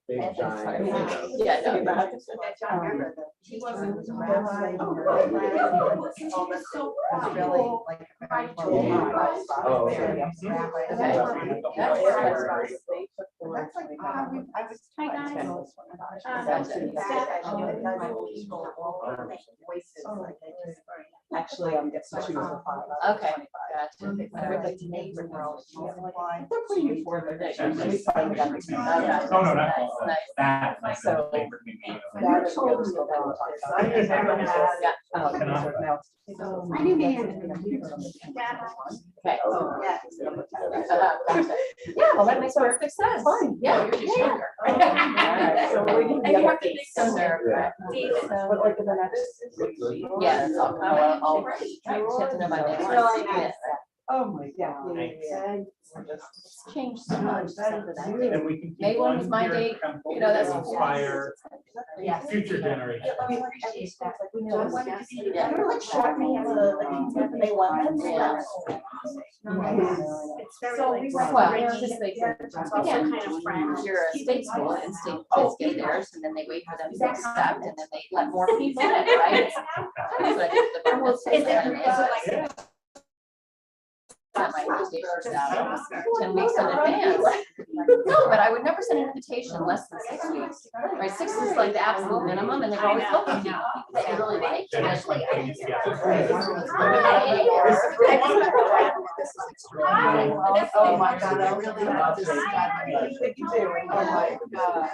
big giant, you know. Yeah, no. He wasn't. Really like. Oh, okay. That's like, I was. Hi, guys. Actually, I'm getting two for $5. Okay, gotcha. They're pretty informative. We finally got this. Oh, no, not Nice, that, like So, the favorite museum. That is good. So that was like- I knew he had Okay. Oh, Yeah. Gotcha. Yeah, well, that makes perfect sense. Fine. Yeah, you're just younger. So we can And you get have to think so nerve. But like in the next. Yeah, it's all kind of, all right. You have to know my name. Really nice. Oh, my God. It's changed so much since that day. And we can May keep 1 one was my here date. at Temple You know, that's- to inspire Yeah. future generations. They were like shocking as a, like, they want them. Yeah. It's very like. Well, it's just like, It's also again, kind of friends. you're a state school and state kids get theirs and then they wait for them to accept and then they let more people in, right? That's what I think the- Is it like? got my invitations out 10 weeks in advance. No, but I would never send an invitation less than 6 weeks. Right, 6 is like the absolute minimum, and they're always looking for people that you really like. Actually, I didn't. Oh my God, I really love this. You do. Oh my God.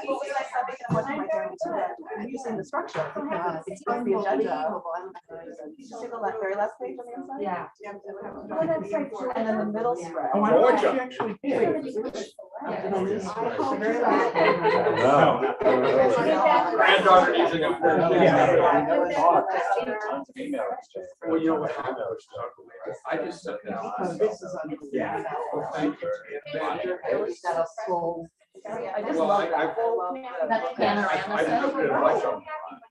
I'm using the structure. It's on the agenda. See the very last page on the inside? Yeah. And then the middle spread. Oh, I know what you actually did. No. Granddaughter needs an Well, you know what? I just took it out. Yeah. Thank you. It was that a full. I just Well, love I- that. That panorama I set. just did a bunch of them.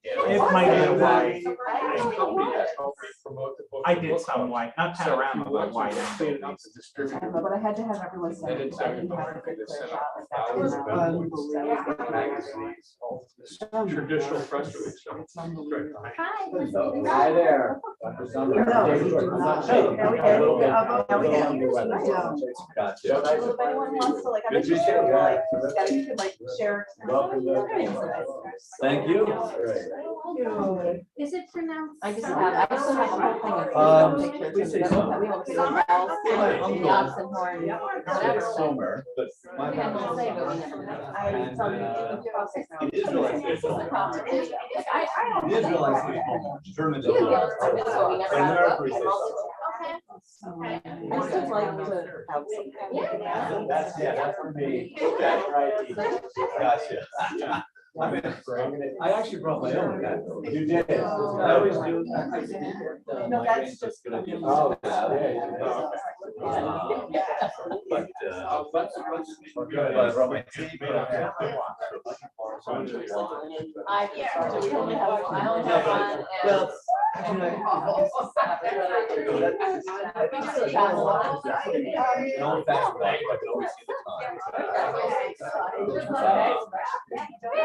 It might be a wide. Company that helped me promote the book. I did some white, not panorama, but wide. Clean it up to distribute. But I had to have everyone They send didn't it. send I me didn't have the a good they clear sent shot. out That thousands was of billboards, unbelievable. magazines, all this traditional press release. So It's unbelievable. Hi. Hi there. Dr. Sumner. No, you do I'm not. shaking. Now we I'm a little bit- can- now we can- I'm a little under the weather. Gotcha. So if anyone wants to, like, I'm Good to interested, see you. like, yeah, you could like share. Welcome Thank you. Is it pronounced? I just have, I still have a whole thing of Please pictures say and so. that we went to the walls, the oxen horn, whatever. Somewhere, but my. We had one say, but we never met. I tell you, in the process. The Israelites This did is the competition. Like, I don't. The Israelites did home. Germans. You can give us a bit, so we never But had a book. America is- Okay. I still like to have some. Yeah. That's for me. That's right. Gotcha. I actually brought my own. You did. I always do. No, that's just. Oh, yeah. But, I brought my tea, but I only have one. Well, Travel a lot. an old fashioned bag, I can always see the time.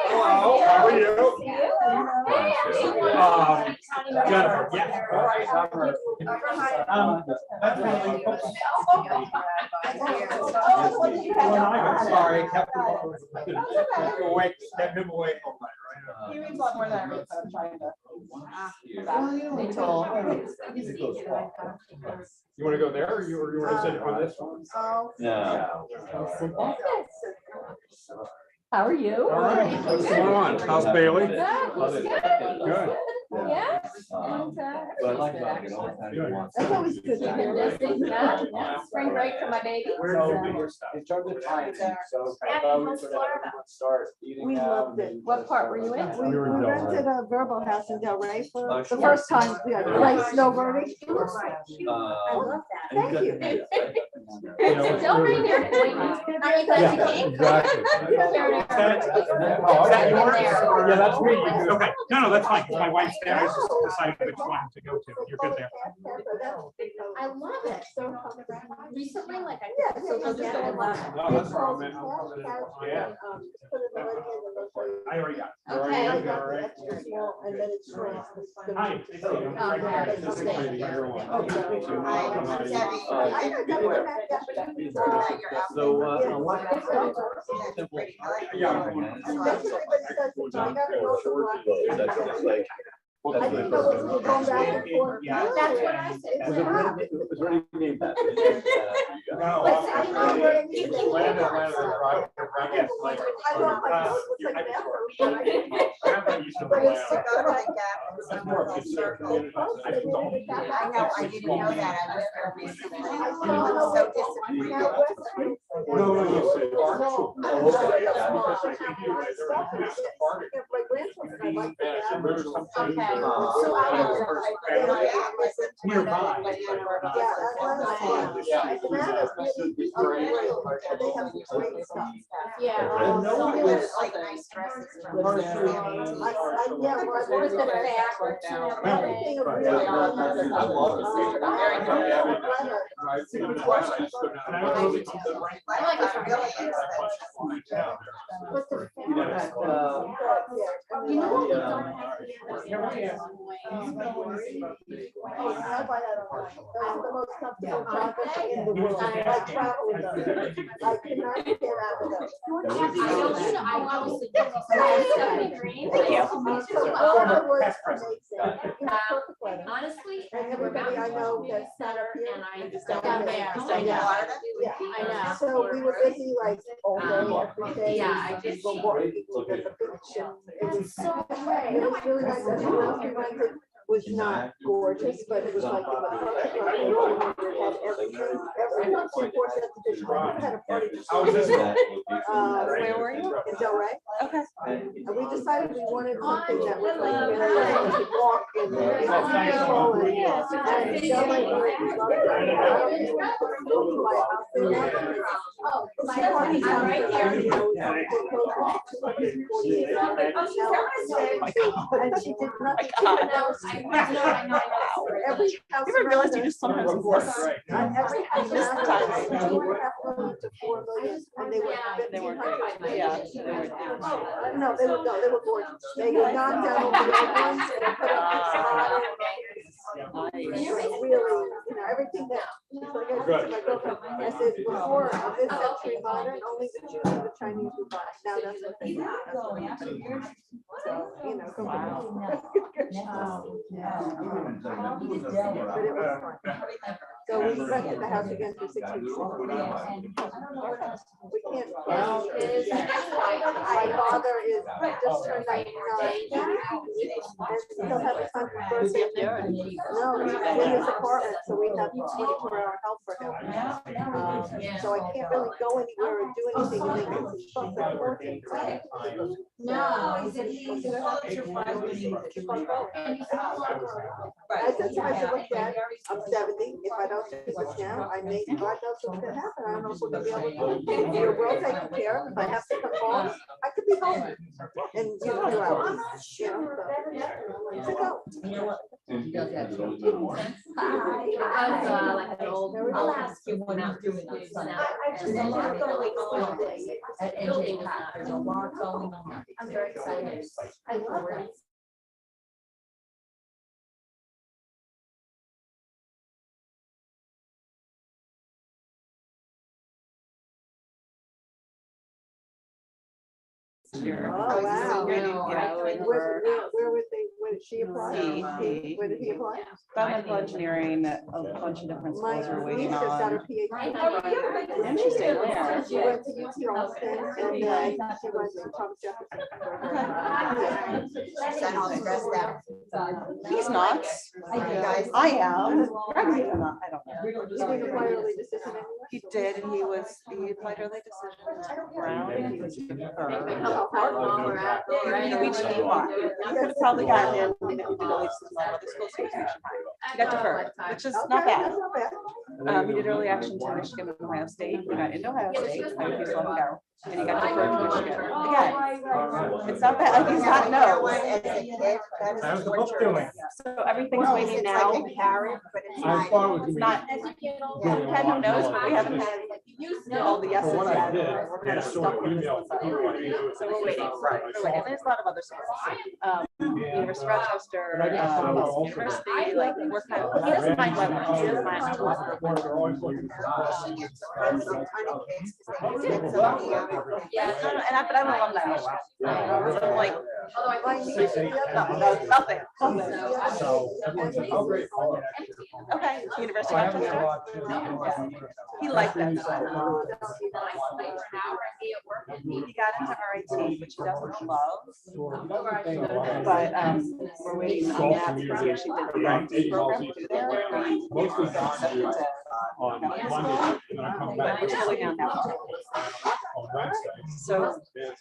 Hello, how are you? Jennifer, yeah. All right, That's really. I'm sorry. Awake, kept him awake all night, right? He reads a lot more than I read, so I'm trying to. They told. You wanna go there or you wanna sit on this one? No. How are you? All right, what's going on? How's Bailey? Good, he's good. Good. Yeah. But I like that, you know, anytime you want. That's always good to hear. Yeah. Spring break for my baby. In terms of timing, so I thought we could have everyone start eating We now. loved it. What part were you in? We were in Del Rey. rented a Verbo house in Del Rey for Oh, the sure. first time, we had like snowboarding. I love that. Thank you. Don't bring your appointment. Are you glad you came? Exactly. Yeah, that's me. Okay, no, that's fine. My wife's there. I just decided which one to go to. You're good there. I love it. So recently, like I. Yeah, So they'll just go and love it. No, that's all, man. Yeah, I already got it. Okay. All right. And then it's. Hi. So, I didn't know it was going back and forth. Yeah. That's what I said. was there any name that? No. But see, you know, you're thinking about I know, like, it looks like that. But it's sort of like that. I know, I didn't know that, I was there recently. So disappointed. Nearby. Yeah. Like nice dresses from the 70s. What is the fact? I like it from Really here. expensive. What's the You know, You know what we don't have here? Oh, I buy that online. That's the most comfortable jacket in the world. I travel with them. I cannot get out of them. Thank you. All the words are amazing. Perfect weather. Honestly. And everybody I know that's not up here. And I is down down there. there. So I know. Yeah, I know. So we were busy like all day, every day. Yeah, I just- We were walking at the beach and it was really nice. And the house we rented was not gorgeous, but it was like, it had everything, everyone, of course, at the beach. We had a party. Where were you? In Delray. Okay. And we decided we wanted something that was like, you know, like we could walk and, you know, people and Delray, we loved it. My party's on right there. And she did nothing. Every house. You ever realize you just sometimes miss? Every house. Miss the time. To 4 million, and they were. They weren't great. Yeah, they were. No, they were gorgeous. They had gone down over the old ones and they put up really, you know, everything that, like I said to my girlfriend, I said, before this century modern, only the Jews and the Chinese would buy. Now that's what they do. So, you know. But it was fun. So we rented the house again for 6 weeks. We can't. My father is just turned 99. And he'll have a son for birthday. No, he's in his apartment, so we have 24-hour help for him. So I can't really go anywhere or do anything and make it fun. No, he said I said to myself, look, Dad, I'm 70. If I don't do this now, I may, God knows what's gonna happen. I don't know if we're gonna be able to do it. You're well taken care of. If I have to come home, I could be home in 2 hours. You know, so go. Like an old. I'll ask you when I'm doing this. There's a lot going on. There's a lot going on. I'm very excited. I love it. Oh, wow. Where did she apply? Where did he apply? Environmental engineering, a bunch of different My schools are niece waiting just got her on. PhD. Interesting, where? She went to UT Austin and she went to Thomas Jefferson. He's not. I am. Greg's not. I don't know. He didn't apply early decision anyway. He did, and he applied early decision. Brown, and he was deferred. He reached DY. He could have probably gotten in, if he did early decision on other schools, he was reaching high. He got deferred, which is not Okay, bad. that's not bad. He did early action to Michigan and Ohio State. He got into Ohio State. I refused to let him go. And he got deferred to Michigan. Again, it's not bad. Like, he's not no. How's the book doing? So everything's waiting now. I thought it was It's gonna not, we had no no's, but we haven't had all the yeses From what I yet. did, We're kind of yeah, stuck so with this email. one side. So we're waiting. We're waiting. And there's a lot of other schools. University of Rochester, University, like, we're kind of, he doesn't mind Lebanon. He doesn't mind. Yeah, but I'm an alumni. So I'm like, nothing. Okay, University of Rochester. He liked that. He got into RIT, which he doesn't love. But we're waiting on that because he actually did the RIT program to do there. Mostly gone on Monday, and then I come back. We're still down now. On Wednesday. So,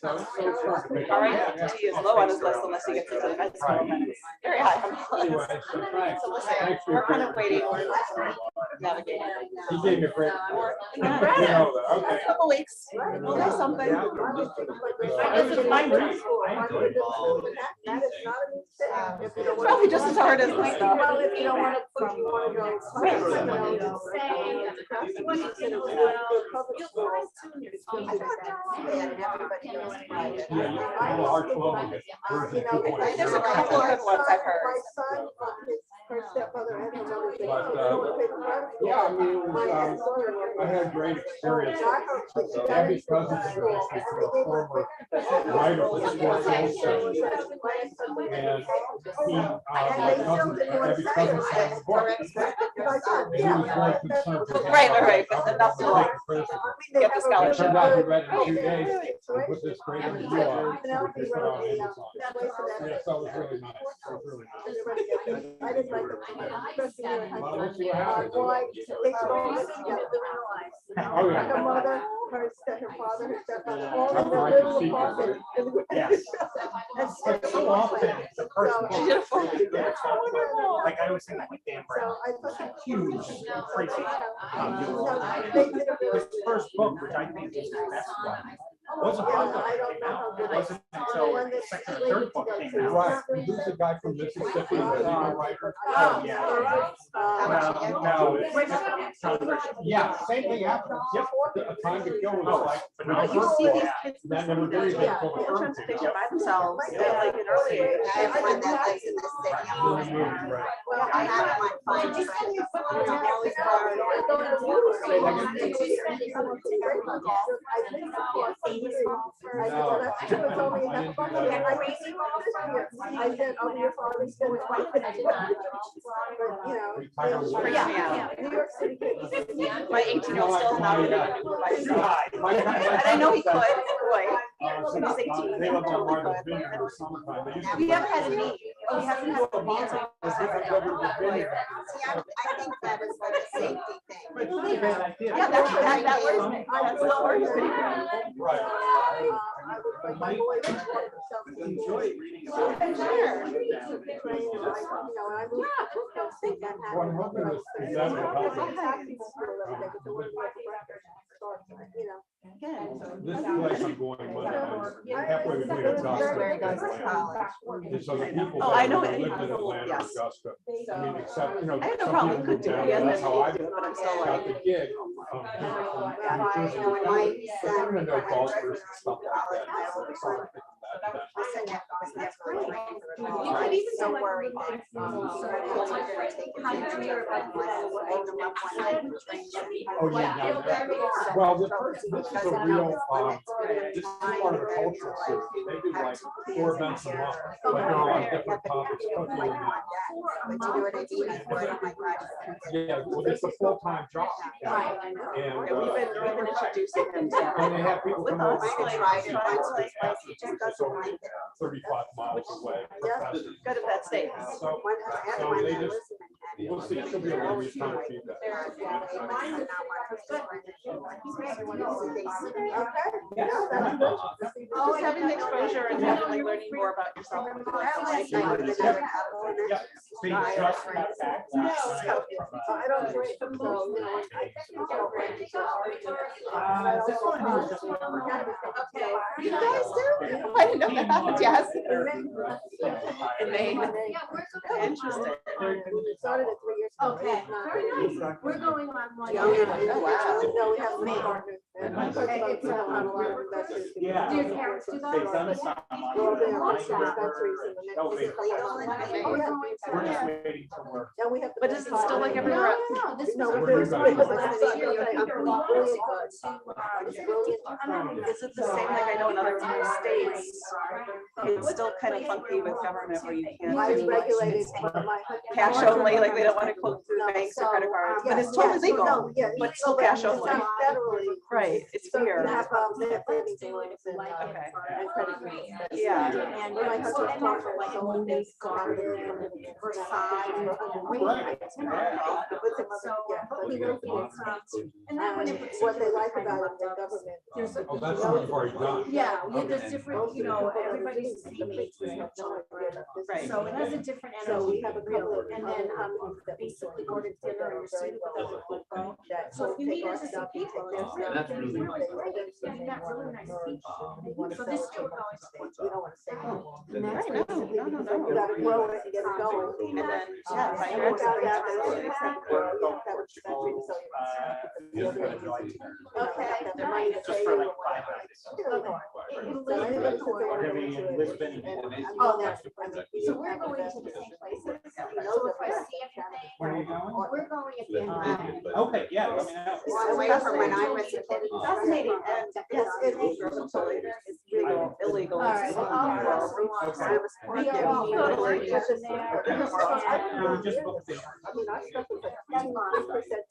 RIT is low on his list unless he gets into med school. And it's very high on the Anyway, list. so thanks. So listen, Thanks for we're your kind of waiting, we're navigating. He gave me a great. Yeah. You know that, okay. A couple weeks, we'll do something. This is my dream. That is not a mistake. If you don't want Probably just as hard as this Well, stuff. if you don't want to, if you want to go. Public school. There's a couple of good ones I've heard. My son, her stepmother and her mother. they But, told me they were Yeah, I mean, it My was, daughter- I had great experience. I hope she got Abby's into cousin is school. actually a former writer for the Sports Illustrated. And he, my cousin, Abby's cousin signed the book. And he was really concerned for him. Right, but enough to like get the It scholarship. turned out he read it in 2 days, and put this great review on, and put it on Amazon. Yeah, so it was really nice, it was really nice. I didn't like it. Especially when I Well, let's see had what happens. boy, they all live together. Oh, yeah. Her mother, her father, her stepfather, all That's in the right, little the secret. apartment. Yes. That's But so often, the person. She did a full review. Like I always think like Dan Brown, So I took it. huge, crazy. They did a His really. first book, which I think is the best one, wasn't Yeah, popular I when it don't came know how out. good It wasn't until the second or third book came out. Right, who's the guy from Mississippi, the legal writer? Oh, yeah. No, it's controversial. Yeah, same thing happened. Yep, A Time to Kill was like. But now You see these kids. Then there were days they pulled a Full curtain. transportation by themselves, at like an early age. I have one that lives in the city. I'm always worried. Right. I have one fine friend. I'm always worried. I said, oh, your father's still alive. Yeah. New York City. My 18-year-old still not really knew who I was. And And I know he could, boy. When he's 18, They he lived on totally Martha's could. Vineyard in the summertime. They used to We go haven't had a need. We haven't had a need. See, I think that is like a safety thing. Yeah, that works. That still works pretty good. Right. Enjoy reading Sure. Well, I'm hoping this, that will help us. This place I'm going, when I'm halfway between Augusta Where he goes to and college. Atlanta. And so the people. Oh, I know that it. lived in Atlanta, Yes. Augusta, I mean, except, you know. I have no some problem, people could do moved it, down, yeah, That's how I do it, but I'm still got like. the gig. People from New Jersey. I don't know golfers and stuff like that. So I think that- Listen, that was never a dream. You could even So say like worried. worried. Oh, yeah. Well, this is a real, this is part of the cultural system. They do like 4 events a month, but they're on different topics. But you do it at 84, oh my God. Yeah, well, it's a full-time job. Right. And, Yeah, we've been introducing him to. and they have people With come over. us, I like, tried it trying to, once, like, my teacher doesn't like it. 35 miles away. professors. Good at that state. So, One has had so one they that just, lives in Manhattan. we'll see, she'll be able to read some feedback. Just having the exposure and having like learning more about yourself. and what you like. Yeah, they just got back. I don't drink, so, you know, This one was just. You guys do? I didn't know that happened, yes. In Maine. Interesting. We started it 3 years ago. Okay, very nice. We're going on one. Oh, wow. No, we have some partners. And my coach about to have a lot of investors. Yeah. Do your parents do that? They've done some Well, they online. have some dispensaries in the next. No, they- Oh, yeah. We're just waiting for work. Yeah, we have. But is it still like everywhere else? No, this No, was. we're doing. Is it the same like I know in other states? It's still kind of funky with government where you can't I do regulated my. cash only, like they don't want to close through banks or credit cards, but it's totally legal, but still cash only. Federally. Right, it's So we fair. have, they have savings and loans and, Okay. and credit cards. Yeah. And my husband's partner, so he's gone there and what they like about it, the government. Oh, that's something you've already done. Yeah, there's different, you know, everybody's teammates. Right. So it has a different So energy. we have a couple of. And then, basically go to dinner and you're sitting with them. So if you meet us as a people, it's really, That's really really nice. great. You've got really nice people. So this trip always. You don't want to say. And that's Right, no, basically no, no, because no. You gotta grow it and get it going. And then, yeah, my And we parents. found out that it was except for, you know, that was dispensary, so you Just for the joy. Okay. Just for like 5 minutes. We're gonna be in Lisbon. Oh, that's, so we're going to the same places. So if I see anything, Where are you going? we're going at the end of the month. Okay, yeah, let me know. Well, way from when I was a kid. Fascinating, and yes, it is, it's legal, illegal. All right, well, I'll- I was We are all totally. in there. We just booked the. I mean, our stuff is like 10%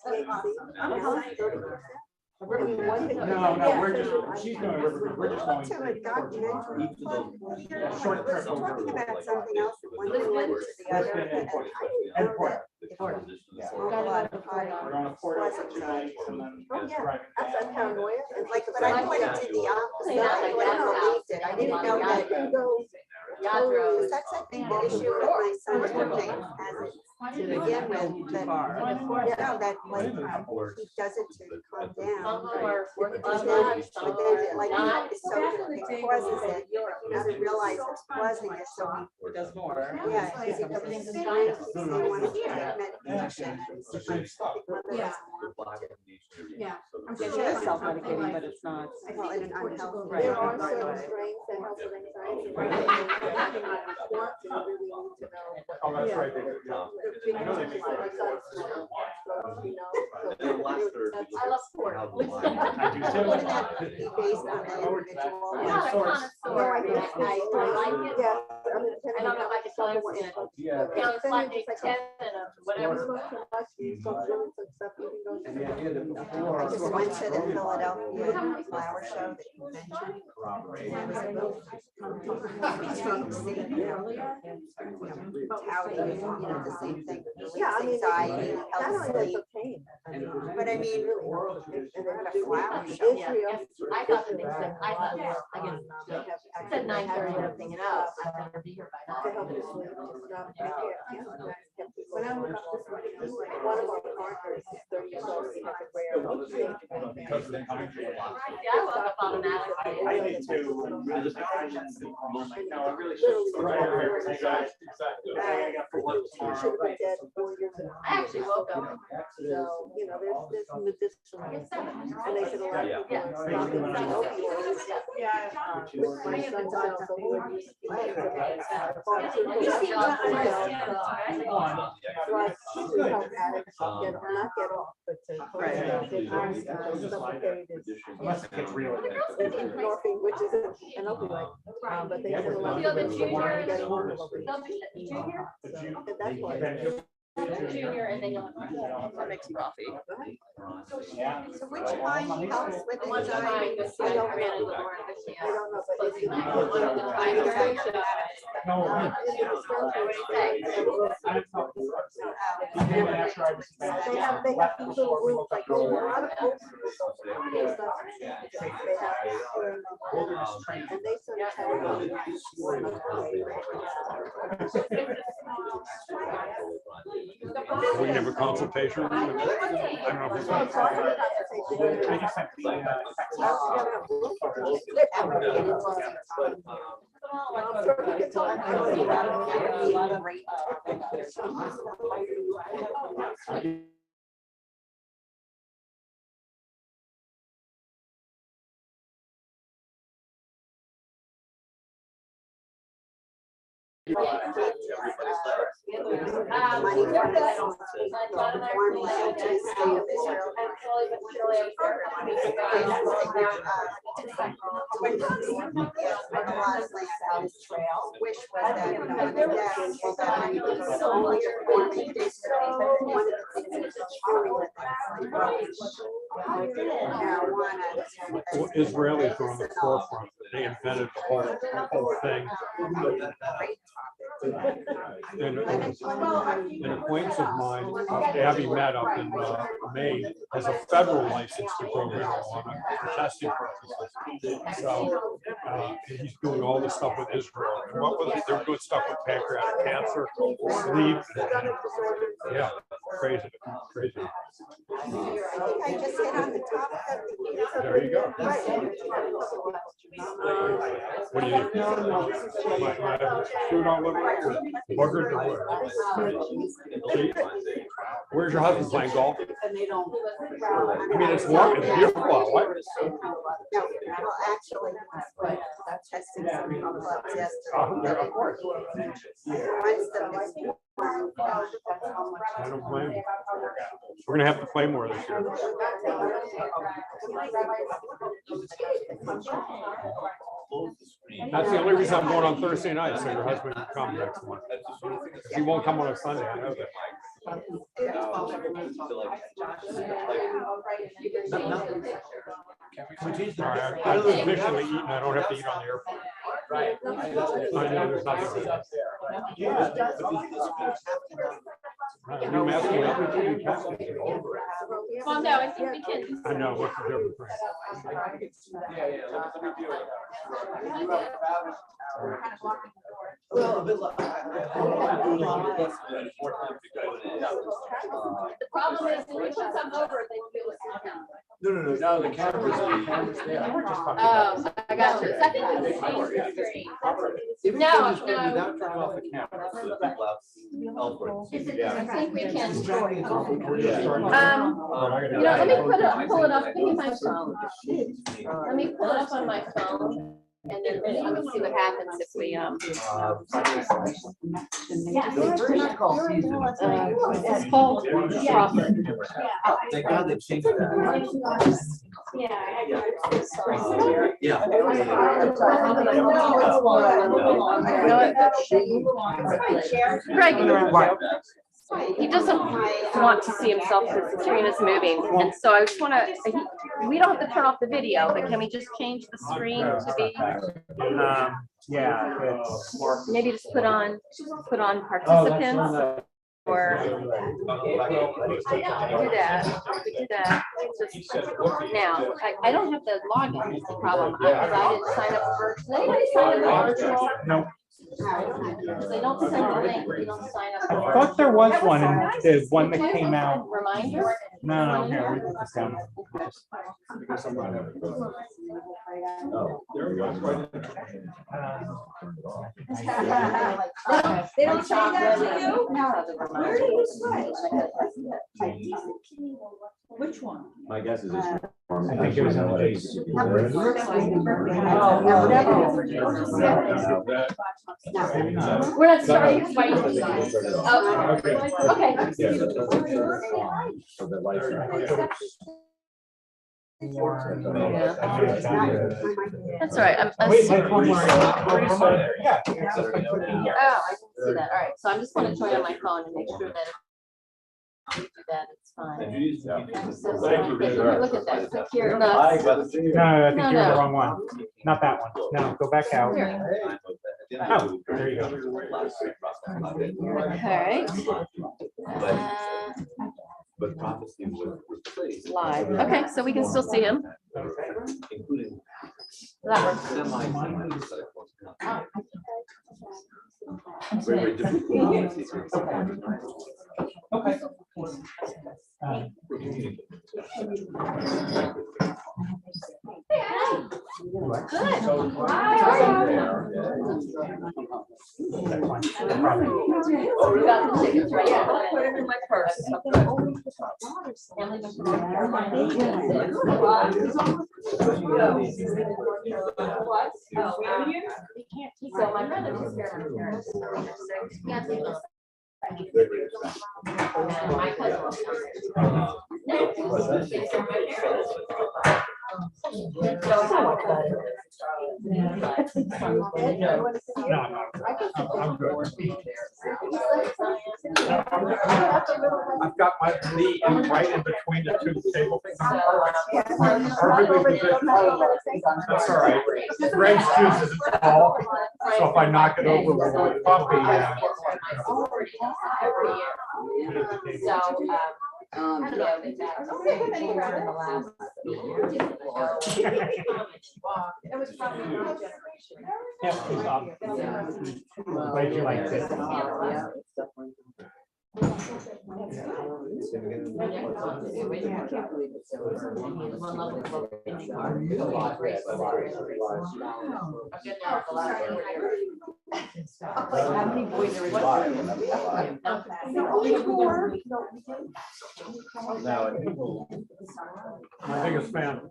THC. Now it's 30%. I mean, one thing. No, we're just, she's going, we're just going. To a documentary club. Short Was trip. talking about something else, that one thing led to the other. Lisbon and and Porto. I smoke a lot of pot. We're going to Porto for 2 nights and then Oh, yeah, driving that's back. that paranoia. It's like, but I pointed to the opposite. I wouldn't believed it. I didn't know that. You can go Yadros. Because that's, I think, the issue with my son's cooking as it to begin with, that, no, that like, he does it to calm Some down. of them are working But on then, that, some but of then, them are like, not. it's so it causes it, he doesn't realize it's causing it, so he, Does more. yeah, because he Everything's keeps in saying, China. they want to take medication. It's the same stuff. Yeah. Yeah. I'm Yeah, sure she is it's self-medicating, something but it's not. Well, in an unhealthy Right. There are way. certain strains that help with anxiety. Right? And nothing I want to really need to know what. Oh, that's Yeah. right. They do. I know they make my son's, you know, so that's- I love pork. I do Wouldn't that too. be based on the individual? I'm not a connoisseur, I mean, I like it. Yeah. I mean, I don't know if I could tell you, Yeah. pound of flat, 10 and a whatever. And the idea that I just went to the Philadelphia Flower Show, the convention. Touting, the same thing, Yeah, I mean, anxiety, not health, only does sleep. the pain. But I mean, And at a flower show. Yeah, I thought the thing said, I thought, well, I guess, it said 9:30 and everything, and oh, I better be here by To help 9. you sleep, to stop. When I woke up this morning, I'm like, one of our partners is 30 years old, he has a rare. Because of the country. Yeah, I woke up automatically. I did too. No, I really should. Right. Exactly. I got for work She should tomorrow. have been dead 4 years ago. I actually woke up. So, you know, there's medicinal. And they said a lot of people are Yeah. stopping taking opioids. Yeah. Which my son's also used. You see, Drugs to help addicts get, not get off, but to. Right. Suffocated. Unless it gets real. Morphine, which is an opioid, but they said a lot Feel of the people junior, want to get on the they'll be the junior, And that's why. junior, and then you'll. That makes coffee. Yeah. So which wine helps with I want to try anxiety? this, I ran into Lauren this year. I don't know, but if you. I wanted to try it, so should I? No. They have these little groups, like, a lot of folks. They have, and they sort of tell you. We can have a consultation. I don't know if it's. Money for this. Farmland to the state of Israel. Yes, but a lot of land on this trail, wish was that, well, that money was only for farming district. One of the things is a charter that's marijuana. Well, Israelis are on the forefront. They invented the whole thing. And an acquaintance of mine, Abby met up in Maine, has a federal license to grow marijuana for testing purposes. So he's doing all this stuff with Israel. And what was it? They're doing stuff with pancreatic cancer, sleep. Yeah, crazy, crazy. I think I just hit on the top of the. There you go. What do you think? Might have food all over it, buggered the wood. See? Where's your husband playing golf? And they don't. I mean, it's warm, it's beautiful. out. What? No, well, actually, I tested some clubs yesterday. Oh, yeah, of course. Once the- I don't blame you. We're gonna have to play more this year. That's the only reason I'm going on Thursday night, so your husband can come next month. He won't come on a Sunday, I know that. All right, I live visually eating, I don't have to eat on the airplane. I know there's nothing. You asking everything you can. Well, no, I think we can. I know, what's the difference? The problem is when you put something over, they feel it's not counting. No, the camera's there. Oh, I got you. I think we can change the screen. No, no. Without turning off the camera. so the people outwards. I think we can. Yeah. You know, let me pull it up, give me my phone. Let me pull it up on my phone. And then let me see what happens if we, It's called Crawford. Thank God they changed that. Yeah. Greg, he doesn't want to see himself because the screen is moving. And so I just want to, we don't have to turn off the video, but can we just change the screen to be, Yeah, it's more. maybe just put on participants? Or do that, we do that. Just- Now, I don't have the login, is the problem, because I didn't sign up for, does anybody sign up for virtual? No, They don't send the link, you don't sign up. I thought there was one, and the one that came out. Reminder? No, here, we put this down. Oh, there we go. They don't say that to you? Where do you switch? Which one? My guess is it's. I think it was in the case. We're not starting quite. Oh, okay. So the lights. That's all right. Wait, my phone where I- Yeah. Oh, I didn't see that. All right, so I'm just gonna join on my phone and make sure that if we do that, it's fine. Look at that. Click here. No, I think you're No. the wrong one. Not that one. No, go back out. Here. Oh, there you go. Okay. But prophecy was replaced. Live. Okay, so we can still see him. Including That works. semi. Very different. Okay. Oh, we got the tickets, right? Yeah, I'll put it in my purse. So my brother took care of my parents. Yeah, they just- And my cousin was down there. No, she takes care of my parents. I'm good. I've got my knee in right in between the two table things. That's all right. Greg's juice isn't tall, so if I knock it over with a puppy, Every year. So, I don't know if that's anywhere in the last year. It was probably my generation. Glad you like this. How many boys are in Five, the that'd be five. Now, and people, My biggest fan.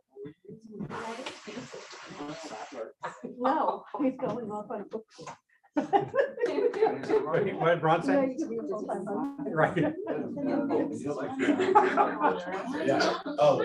No, he's going off on. What Bronson? Yeah, you can be a full-time husband. Right. yeah, oh.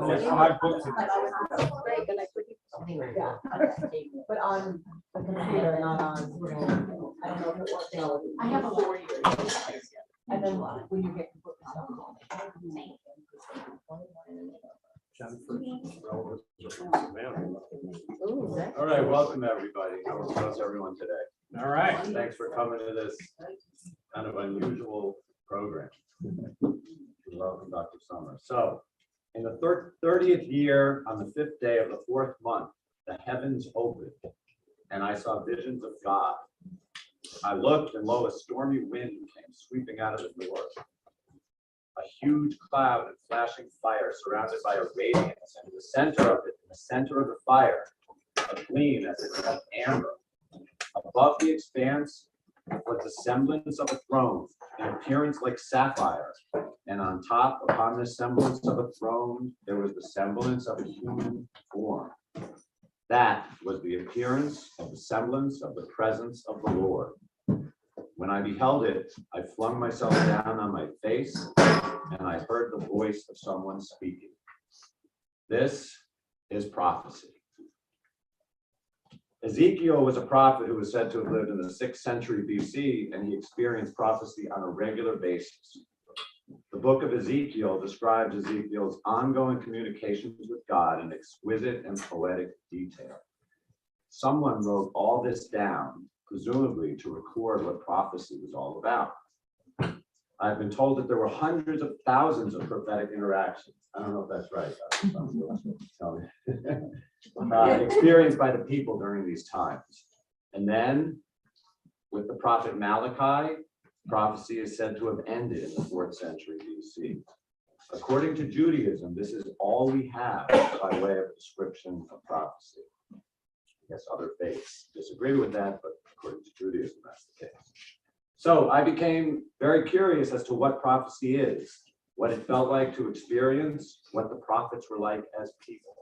There's 5 books in But on the computer, not on, I don't know if it works. I have a 4-year. And then when you get to put stuff on. All right, welcome everybody. How's everyone today? All right. Thanks for coming to this kind of unusual program. Welcome, Dr. Summer. So, in the 30th year, on the 5th day of the 4th month, the heavens opened, and I saw visions of God. I looked, and lo, a stormy wind came sweeping out of the north. A huge cloud and flashing fire surrounded by a radiance, and in the center of it, in the center of the fire, a gleam as if of amber. Above the expanse was the semblance of a throne, in appearance like sapphire, and on top, upon the semblance of a throne, there was the semblance of a human form. That was the appearance of the semblance of the presence of the Lord. When I beheld it, I flung myself down on my face, and I heard the voice of someone speaking. This is prophecy. Ezekiel was a prophet who was said to have lived in the 6th century BC, and he experienced prophecy on a regular basis. The book of Ezekiel describes Ezekiel's ongoing communications with God in exquisite and poetic detail. Someone wrote all this down, presumably to record what prophecy was all about. I've been told that there were hundreds of thousands of prophetic interactions. I don't know if that's right. Tell me. Experienced by the people during these times. And then, with the prophet Malachi, prophecy is said to have ended in the 4th century BC. According to Judaism, this is all we have by way of description of prophecy. I guess other faiths disagree with that, but according to Judaism, that's the case. So I became very curious as to what prophecy is, what it felt like to experience, what the prophets were like as people.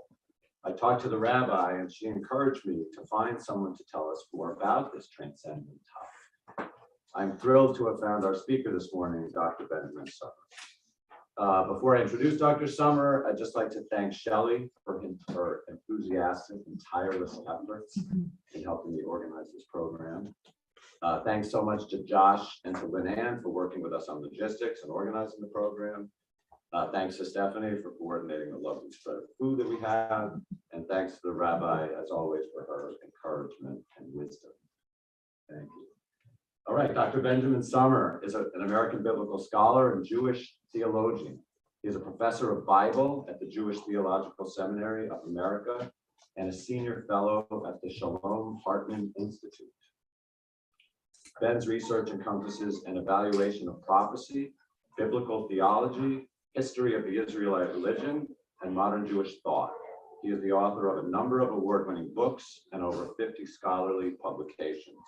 I talked to the rabbi, and she encouraged me to find someone to tell us more about this transcendent topic. I'm thrilled to have found our speaker this morning, Dr. Benjamin Sommer. Before I introduce Dr. Sommer, I'd just like to thank Shelley for her enthusiastic and tireless efforts in helping me organize this program. Thanks so much to Josh and to Lynn Ann for working with us on logistics and organizing the program. Thanks to Stephanie for coordinating the lovely spread of food that we have. And thanks to the rabbi, as always, for her encouragement and wisdom. Thank you. All right, Dr. Benjamin Sommer is an American biblical scholar and Jewish theologian. He is a professor of Bible at the Jewish Theological Seminary of America and a senior fellow at the Shalom Hartman Institute. Ben's research encompasses an evaluation of prophecy, biblical theology, history of the Israelite religion, and modern Jewish thought. He is the author of a number of award-winning books and over 50 scholarly publications.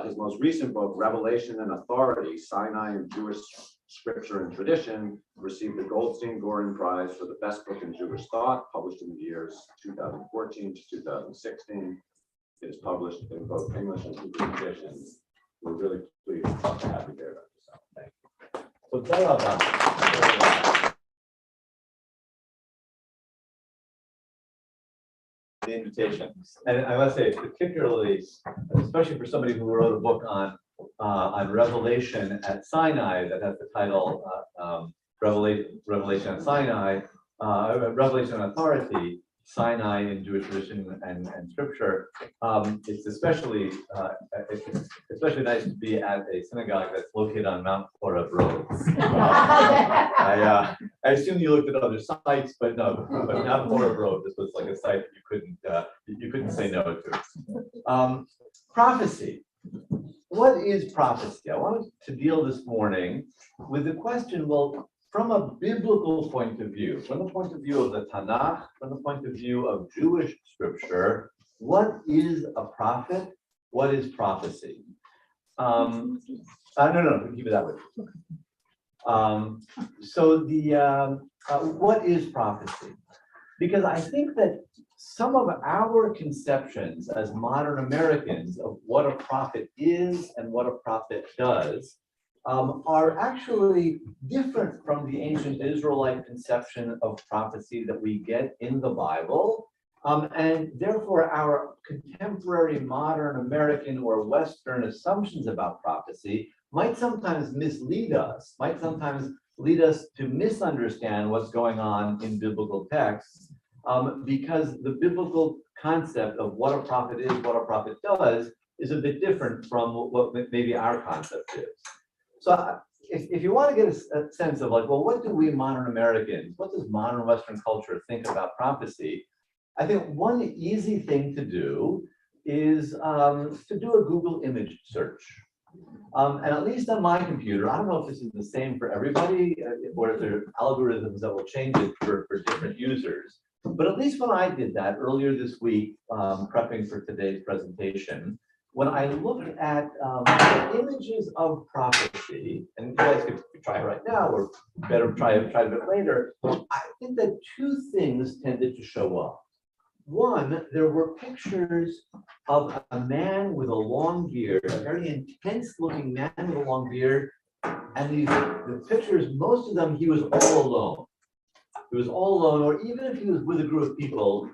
His most recent book, Revelation and Authority, Sinai and Jewish Scripture and Tradition, received the Goldstein-Gorin Prize for the best book in Jewish thought, published in the years 2014 to 2016. It is published in both English and Hebrew editions. We're really pleased to have you there, Dr. Sommer. Thank you. So tell us about the invitation. And I must say, particularly, especially for somebody who wrote a book on Revelation at Sinai that has the title Revelation at Sinai, Revelation and Authority, Sinai in Jewish tradition and scripture. It's especially nice to be at a synagogue that's located on Mount Horeb Road. I assume you looked at other sites, but no, but Mount Horeb Road, this was like a site that you couldn't say no to. Prophecy. What is prophecy? I wanted to deal this morning with the question, well, from a biblical point of view, from the point of view of the Tanakh, from the point of view of Jewish scripture, what is a prophet? What is prophecy? No, keep it that way. What is prophecy? Because I think that some of our conceptions as modern Americans of what a prophet is and what a prophet does are actually different from the ancient Israelite conception of prophecy that we get in the Bible. And therefore, our contemporary modern American or Western assumptions about prophecy might sometimes mislead us, might sometimes lead us to misunderstand what's going on in biblical texts, because the biblical concept of what a prophet is, what a prophet does, is a bit different from what maybe our concept is. So if you want to get a sense of like, well, what do we modern Americans, what does modern Western culture think about prophecy? I think one easy thing to do is to do a Google image search. And at least on my computer, I don't know if this is the same for everybody or if there are algorithms that will change it for different users. But at least when I did that earlier this week, prepping for today's presentation, when I look at images of prophecy, and you guys could try it right now or better try it a bit later, I think that two things tended to show up. One, there were pictures of a man with a long beard, a very intense looking man with a long beard, and the pictures, most of them, he was all alone. He was all alone, or even if he was with a group of people,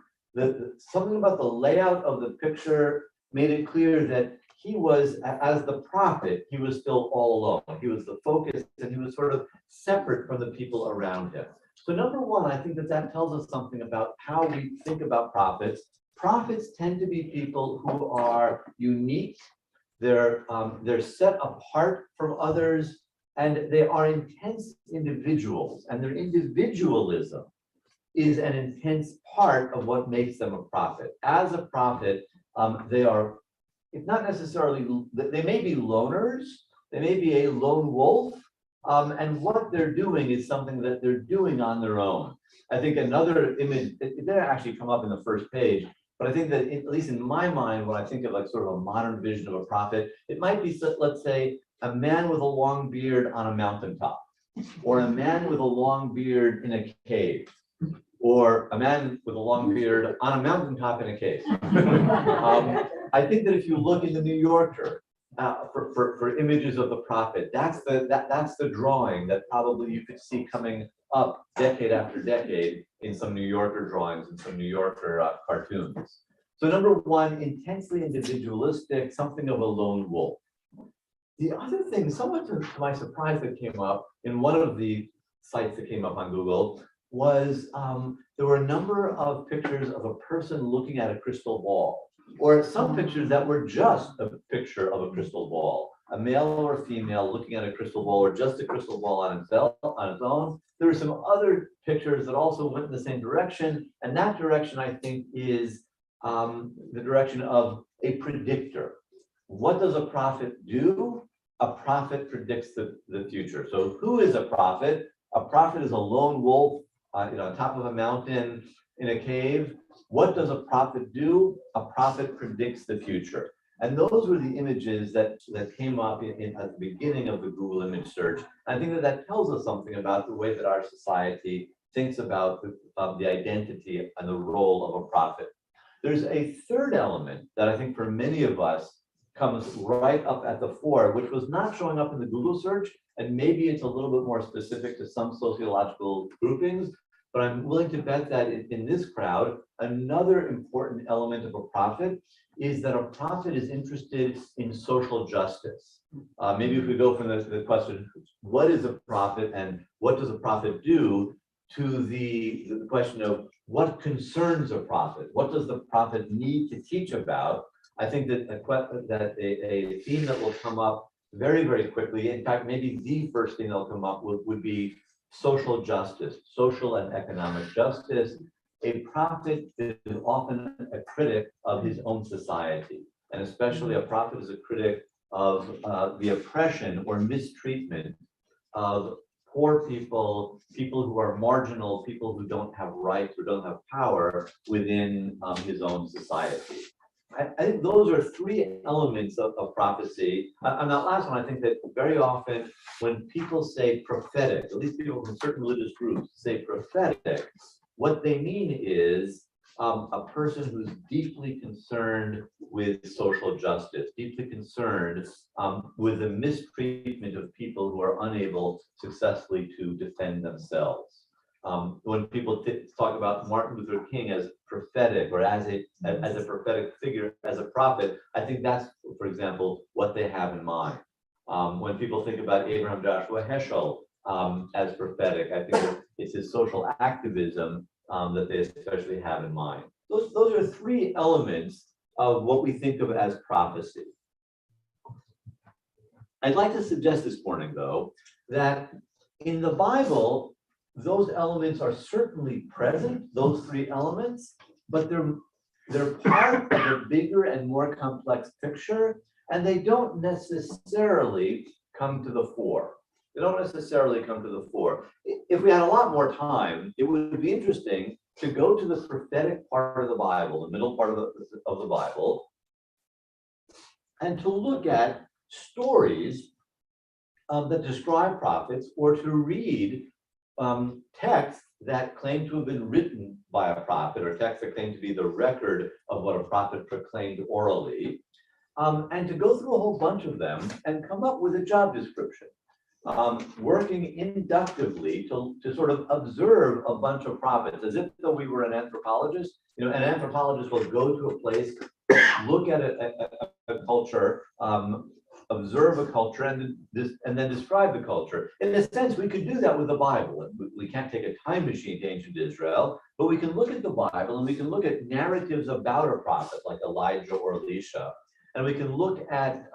something about the layout of the picture made it clear that he was, as the prophet, he was still all alone. He was the focus, and he was sort of separate from the people around him. So number one, I think that tells us something about how we think about prophets. Prophets tend to be people who are unique. They're set apart from others, and they are intense individuals, and their individualism is an intense part of what makes them a prophet. As a prophet, they are, if not necessarily, they may be loners, they may be a lone wolf, and what they're doing is something that they're doing on their own. I think another image, it didn't actually come up in the first page, but I think that at least in my mind, when I think of like sort of a modern vision of a prophet, it might be, let's say, a man with a long beard on a mountaintop, or a man with a long beard in a cave, or a man with a long beard on a mountaintop in a cave. I think that if you look in the New Yorker for images of the prophet, that's the drawing that probably you could see coming up decade after decade in some New Yorker drawings and some New Yorker cartoons. So number one, intensely individualistic, something of a lone wolf. The other thing, somewhat to my surprise, that came up in one of the sites that came up on Google was there were a number of pictures of a person looking at a crystal ball, or some pictures that were just a picture of a crystal ball, a male or a female looking at a crystal ball, or just a crystal ball on its own. There were some other pictures that also went in the same direction, and that direction, I think, is the direction of a predictor. What does a prophet do? A prophet predicts the future. So who is a prophet? A prophet is a lone wolf on top of a mountain in a cave. What does a prophet do? A prophet predicts the future. And those were the images that came up at the beginning of the Google image search. I think that tells us something about the way that our society thinks about the identity and the role of a prophet. There's a third element that I think for many of us comes right up at the fore, which was not showing up in the Google search, and maybe it's a little bit more specific to some sociological groupings, but I'm willing to bet that in this crowd, another important element of a prophet is that a prophet is interested in social justice. Maybe if we go from the question, what is a prophet and what does a prophet do, to the question of what concerns a prophet? What does the prophet need to teach about? I think that a theme that will come up very, very quickly, in fact, maybe the first thing that'll come up would be social justice, social and economic justice. A prophet is often a critic of his own society, and especially a prophet is a critic of the oppression or mistreatment of poor people, people who are marginal, people who don't have rights or don't have power within his own society. I think those are three elements of prophecy. And that last one, I think that very often when people say prophetic, at least people from certain religious groups say prophetic, what they mean is a person who's deeply concerned with social justice, deeply concerned with the mistreatment of people who are unable successfully to defend themselves. When people talk about Martin Luther King as prophetic or as a prophetic figure, as a prophet, I think that's, for example, what they have in mind. When people think about Abraham Joshua Heschel as prophetic, I think that it's his social activism that they especially have in mind. Those are three elements of what we think of as prophecy. I'd like to suggest this morning, though, that in the Bible, those elements are certainly present, those three elements, but they're part of a bigger and more complex picture, and they don't necessarily come to the fore. They don't necessarily come to the fore. If we had a lot more time, it would be interesting to go to the prophetic part of the Bible, the middle part of the Bible, and to look at stories that describe prophets, or to read texts that claim to have been written by a prophet, or texts that claim to be the record of what a prophet proclaimed orally, and to go through a whole bunch of them and come up with a job description, working inductively to sort of observe a bunch of prophets, as if though we were an anthropologist. You know, an anthropologist will go to a place, look at a culture, observe a culture, and then describe the culture. In a sense, we could do that with the Bible. We can't take a time machine to ancient Israel, but we can look at the Bible and we can look at narratives about a prophet like Elijah or Elisha, and we can look at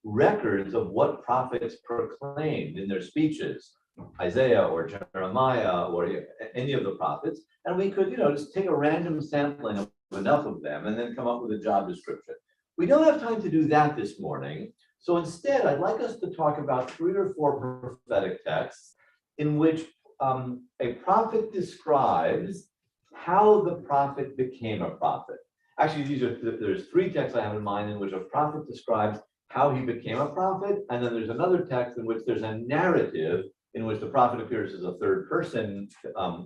records of what prophets proclaimed in their speeches, Isaiah or Jeremiah or any of the prophets, and we could, just take a random sampling of enough of them and then come up with a job description. We don't have time to do that this morning. So instead, I'd like us to talk about 3 or 4 prophetic texts in which a prophet describes how the prophet became a prophet. Actually, there's 3 texts I have in mind in which a prophet describes how he became a prophet, and then there's another text in which there's a narrative in which the prophet appears as a third-person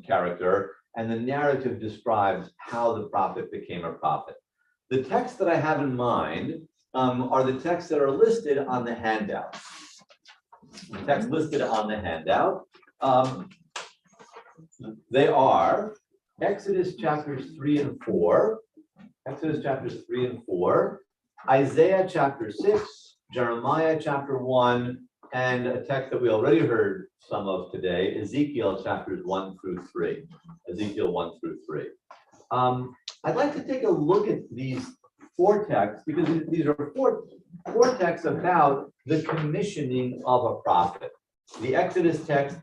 character, and the narrative describes how the prophet became a prophet. The texts that I have in mind are the texts that are listed on the handout. The text listed on the handout. They are Exodus chapters 3 and 4, Exodus chapters 3 and 4, Isaiah chapter 6, Jeremiah chapter 1, and a text that we already heard some of today, Ezekiel chapters 1 through 3. Ezekiel 1 through 3. I'd like to take a look at these 4 texts, because these are four texts about the commissioning of a prophet. The Exodus text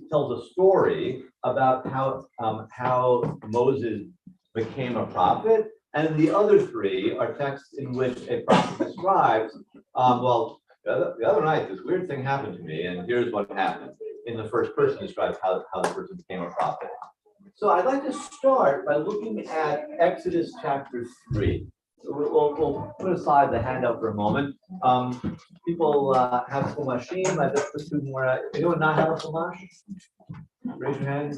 tells a story about how Moses became a prophet, and the other 3 are texts in which a prophet describes, the other night this weird thing happened to me, and here's what happened. In the first person describes how the person became a prophet. So I'd like to start by looking at Exodus chapter 3. We'll put aside the handout for a moment. People have Chumashim. I just put 2 more. Anyone not have a Chumash? Raise your hand.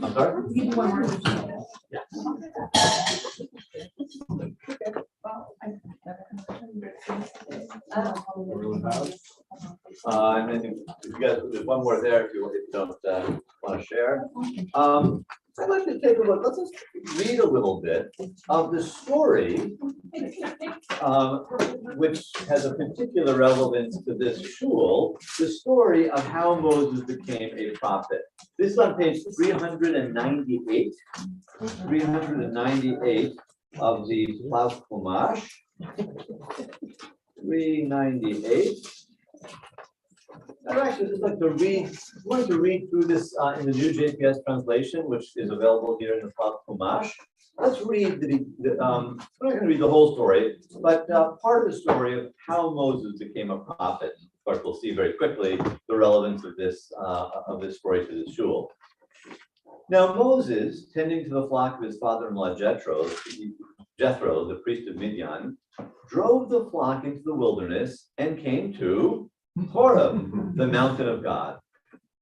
I'm sorry? Yeah. And then if you guys, there's one more there if you don't want want to share. I'd like to take a look, let's just read a little bit of the story, which has a particular relevance to this shul, the story of how Moses became a prophet. This is on page 398, 398 of the Plaus Chumash. 398. I'd actually just like to read, I'm going to read through this in the new JPS translation, which is available here in the Plaus Chumash. Let's read we're not going to read the whole story, but part of the story of how Moses became a prophet. Of course, we'll see very quickly the relevance of this story to the shul. Now Moses, tending to the flock of his father-in-law Jethro, the priest of Midian, drove the flock into the wilderness and came to Horeb, the mountain of God.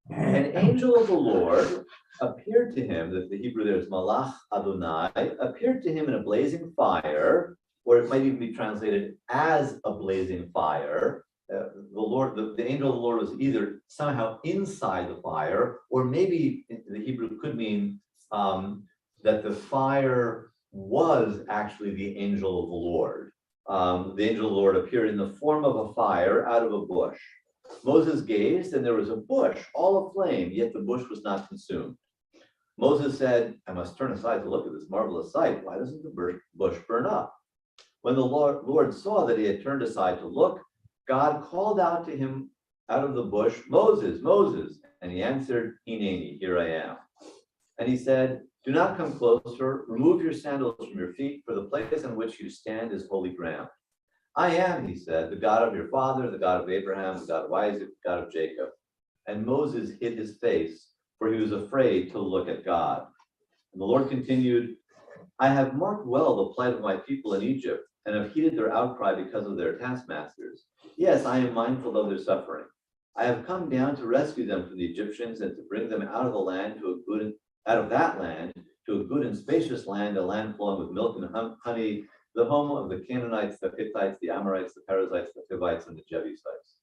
An angel of the Lord appeared to him, that the Hebrew there is Malach Adonai, appeared to him in a blazing fire, or it might even be translated as a blazing fire. The angel of the Lord was either somehow inside the fire, or maybe the Hebrew could mean that the fire was actually the angel of the Lord. The angel of the Lord appeared in the form of a fire out of a bush. Moses gazed, and there was a bush all aflame, yet the bush was not consumed. Moses said, I must turn aside to look at this marvelous sight. Why doesn't the bush burn up? When the Lord saw that he had turned aside to look, God called out to him out of the bush, Moses, Moses. And he answered, Hineni, here I am. And he said, do not come closer. Remove your sandals from your feet, for the place on which you stand is holy ground. I am, he said, the God of your father, the God of Abraham, the God of Isaac, the God of Jacob. And Moses hid his face, for he was afraid to look at God. And the Lord continued, I have marked well the plight of my people in Egypt, and have heeded their outcry because of their taskmasters. Yes, I am mindful of their suffering. I have come down to rescue them from the Egyptians and to bring them out of the land out of that land to a good and spacious land, a land flowing with milk and honey, the home of the Canaanites, the Hittites, the Amorites, the Perizzites, the Hivites, and the Jebusites.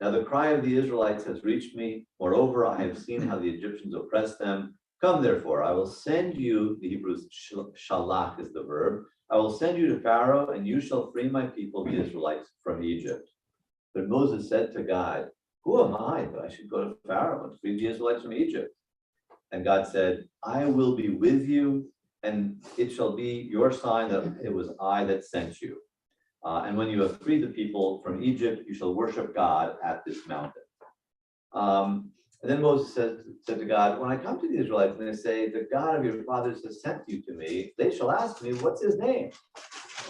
Now the cry of the Israelites has reached me. Moreover, I have seen how the Egyptians oppressed them. Come therefore, I will send you, the Hebrew shalach is the verb, I will send you to Pharaoh, and you shall free my people, the Israelites, from Egypt. But Moses said to God, who am I that I should go to Pharaoh and free the Israelites from Egypt? And God said, I will be with you, and it shall be your sign that it was I that sent you. And when you have freed the people from Egypt, you shall worship God at this mountain. And then Moses said to God, when I come to the Israelites and they say, the God of your fathers has sent you to me, they shall ask me, what's his name?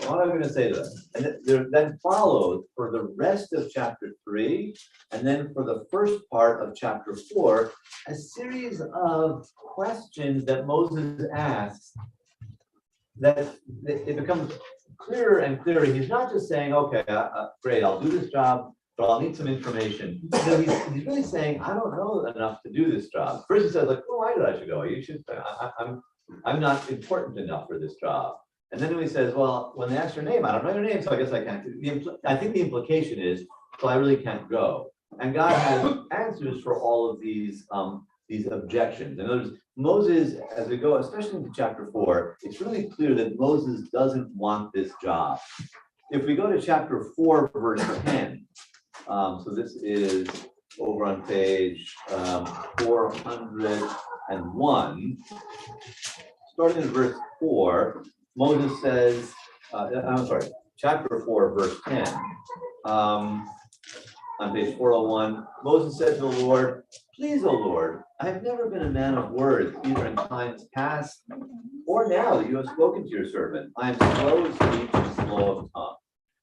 What am I going to say to them? And there then followed for the rest of chapter 3, and then for the first part of chapter 4, a series of questions that Moses asks that it becomes clearer and clearer. He's not just saying, okay, great, I'll do this job, but I'll need some information. No, he's really saying, I don't know enough to do this job. First he says, like, oh, why did I should go? You should, I'm not important enough for this job. And then he says, well, when they ask your name, I don't know your name, so I guess I can't. I think the implication is, so I really can't go. And God has answers for all of these objections. In other words, Moses, as we go, especially into chapter 4, it's really clear that Moses doesn't want this job. If we go to chapter 4, verse 10, so this is over on page 401, starting in verse 4, Moses says, I'm sorry, chapter 4, verse 10, on page 401, Moses said to the Lord, please, O Lord, I have never been a man of words, either in times past or now that you have spoken to your servant. I am slow of speech and slow of tongue.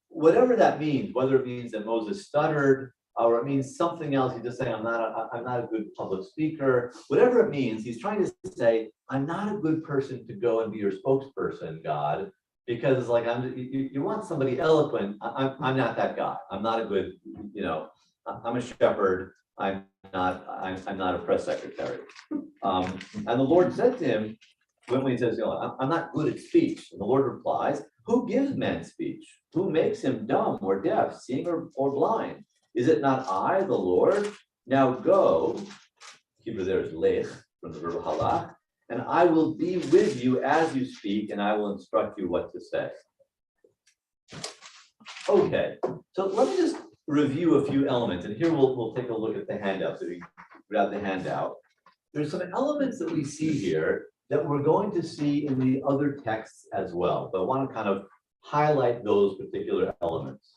Whatever that means, whether it means that Moses stuttered, or it means something else, he's just saying, I'm not a good public speaker. Whatever it means, he's trying to say, I'm not a good person to go and be your spokesperson, God, because it's like you want somebody eloquent. I'm not that guy. I'm not a good, I'm a shepherd. I'm not a press secretary. And the Lord said to him, when he says, I'm not good at speech, and the Lord replies, who gives man speech? Who makes him dumb or deaf, seeing or blind? Is it not I, the Lord? Now go, Hebrew there is lech, from the verb halach, and I will be with you as you speak, and I will instruct you what to say. Okay, so let me just review a few elements, and here we'll take a look at the handout. So we grab the handout. There's some elements that we see here that we're going to see in the other texts as well, but I want to kind of highlight those particular elements.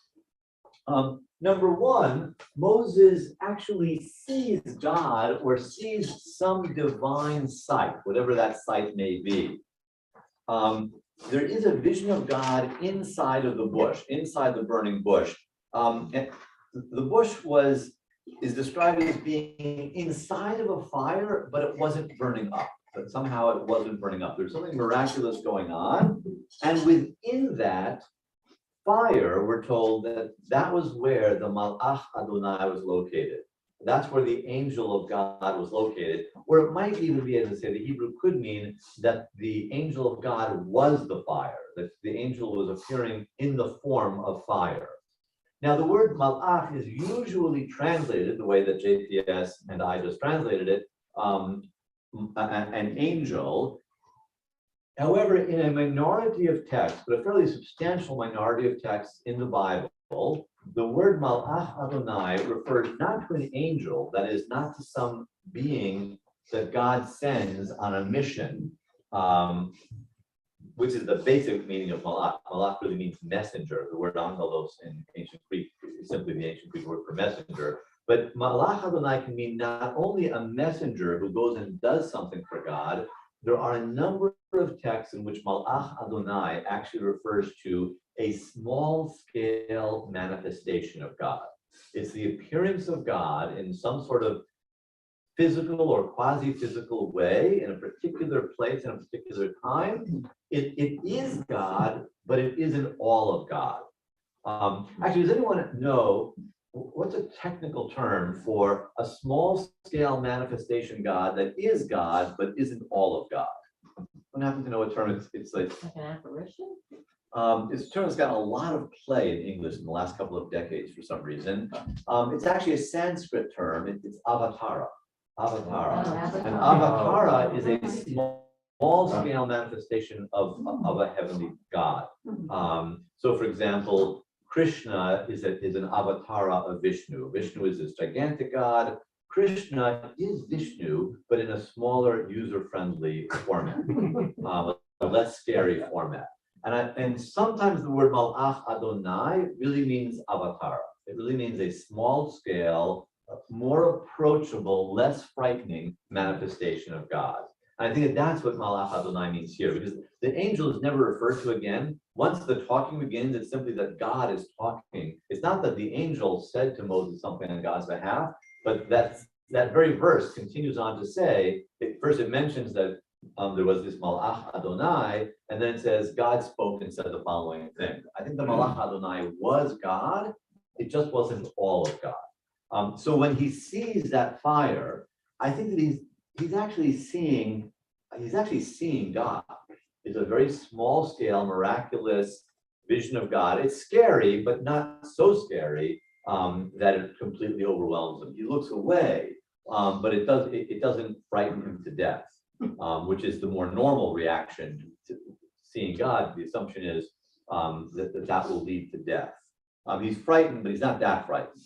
Number one, Moses actually sees God or sees some divine sight, whatever that sight may be. There is a vision of God inside of the bush, inside the burning bush. And the bush is described as being inside of a fire, but it wasn't burning up. But somehow it wasn't burning up. There's something miraculous going on. And within that fire, we're told that was where the Malach Adonai was located. That's where the angel of God was located. Or it might even be, as I say, the Hebrew could mean that the angel of God was the fire, that the angel was appearing in the form of fire. Now, the word malach is usually translated the way that JPS and I just translated it, an angel. However, in a minority of texts, but a fairly substantial minority of texts in the Bible, the word malach Adonai refers not to an angel, that is, not to some being that God sends on a mission, which is the basic meaning of malach. Malach really means messenger. The word angelos in ancient Greek is simply the ancient Greek word for messenger. But malach Adonai can mean not only a messenger who goes and does something for God. There are a number of texts in which malach Adonai actually refers to a small-scale manifestation of God. It's the appearance of God in some sort of physical or quasi-physical way in a particular place in a particular time. It is God, but it isn't all of God. Actually, does anyone know what's a technical term for a small-scale manifestation God that is God, but isn't all of God? I happen to know what term it's like. Like an apparition? It's a term that's gotten a lot of play in English in the last couple of decades for some reason. It's actually a Sanskrit term. It's avatara. Avatara. And avatara is a small-scale manifestation of a heavenly God. So, for example, Krishna is an avatara of Vishnu. Vishnu is this gigantic God. Krishna is Vishnu, but in a smaller, user-friendly format, a less scary format. And sometimes the word malach Adonai really means avatara. It really means a small-scale, more approachable, less frightening manifestation of God. And I think that's what malach Adonai means here, because the angel is never referred to again. Once the talking begins, it's simply that God is talking. It's not that the angel said to Moses something on God's behalf, but that very verse continues on to say, first it mentions that there was this malach Adonai, and then it says God spoke and said the following thing. I think the malach Adonai was God, it just wasn't all of God. So when he sees that fire, I think that he's actually seeing God. It's a very small scale, miraculous vision of God. It's scary, but not so scary that it completely overwhelms him. He looks away, but it doesn't frighten him to death, which is the more normal reaction to seeing God. The assumption is that will lead to death. He's frightened, but he's not that frightened.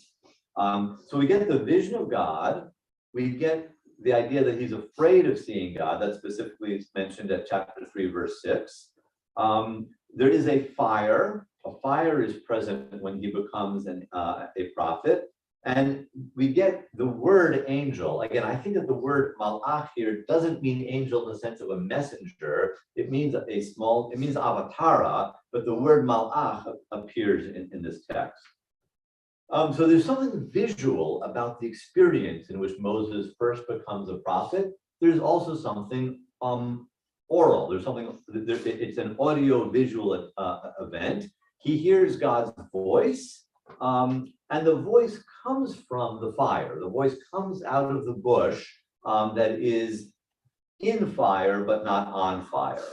So we get the vision of God. We get the idea that he's afraid of seeing God. That specifically is mentioned at chapter 3, verse 6. There is a fire. A fire is present when he becomes a prophet. And we get the word angel. Again, I think that the word malach here doesn't mean angel in the sense of a messenger. It means avatara, but the word malach appears in this text. So there's something visual about the experience in which Moses first becomes a prophet. There's also something oral. There's something, it's an audio-visual event. He hears God's voice, and the voice comes from the fire. The voice comes out of the bush that is in fire, but not on fire.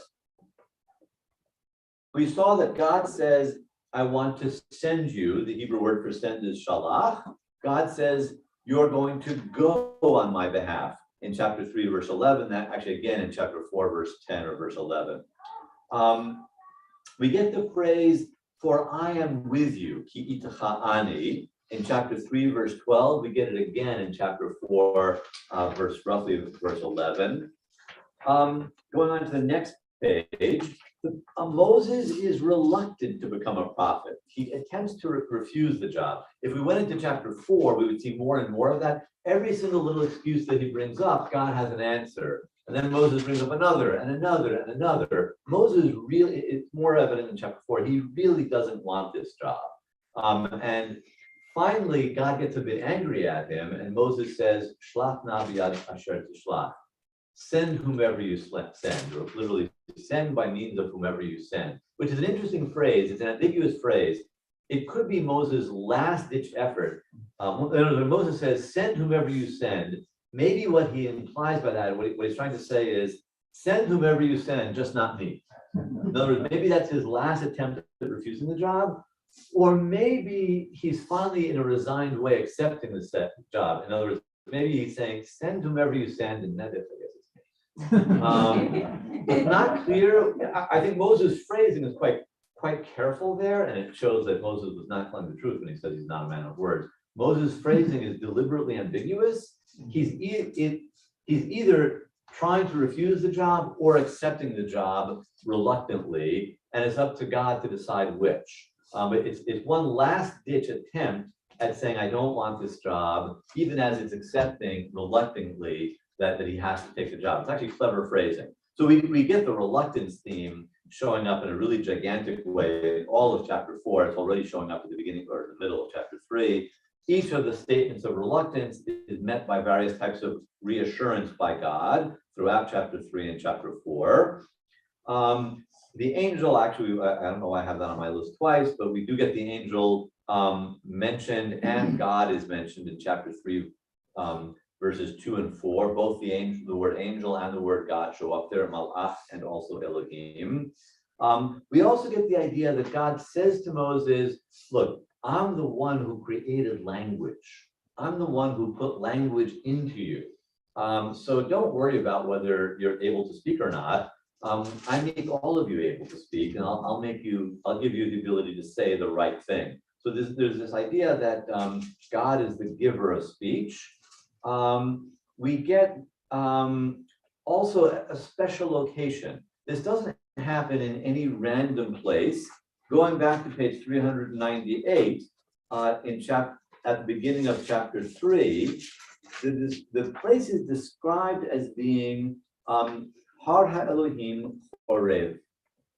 We saw that God says, I want to send you. The Hebrew word for send is shalach. God says, you're going to go on my behalf. in chapter 3, verse 11, that actually again in chapter 4, verse 10 or verse 11. We get the phrase, for I am with you, ki itacha ani, in chapter 3, verse 12. We get it again in chapter 4, verse 11. Going on to the next page, Moses is reluctant to become a prophet. He attempts to refuse the job. If we went into chapter 4, we would see more and more of that. Every single little excuse that he brings up, God has an answer. And then Moses brings up another and another and another. Moses really, it's more evident in chapter 4, he really doesn't want this job. And finally, God gets a bit angry at him, and Moses says, Shlach na b'yad asher tishlach. Send whomever you send, or literally send by means of whomever you send, which is an interesting phrase. It's an ambiguous phrase. It could be Moses' last-ditch effort. When Moses says, send whomever you send, maybe what he implies by that, what he's trying to say is, send whomever you send, just not me. In other words, maybe that's his last attempt at refusing the job, or maybe he's finally, in a resigned way, accepting the job. In other words, maybe he's saying, send whomever you send, and that is, I guess. It's not clear. I think Moses' phrasing is quite careful there, and it shows that Moses was not telling the truth when he says he's not a man of words. Moses' phrasing is deliberately ambiguous. He's either trying to refuse the job or accepting the job reluctantly, and it's up to God to decide which. But it's one last-ditch attempt at saying, I don't want this job, even as it's accepting reluctantly that he has to take the job. It's actually clever phrasing. So we get the reluctance theme showing up in a really gigantic way in all of chapter 4. It's already showing up at the beginning or the middle of chapter 3. Each of the statements of reluctance is met by various types of reassurance by God throughout chapter 3 and chapter 4. The angel, actually, I don't know why I have that on my list twice, but we do get the angel mentioned, and God is mentioned in chapter 3, verses 2 and 4. Both the word angel and the word God show up there, malach and also Elohim. We also get the idea that God says to Moses, look, I'm the one who created language. I'm the one who put language into you. So don't worry about whether you're able to speak or not. I make all of you able to speak, and I'll give you the ability to say the right thing. So there's this idea that God is the giver of speech. We get also a special location. This doesn't happen in any random place. Going back to page 398, at the beginning of chapter 3, the place is described as being Har HaElohim Horev.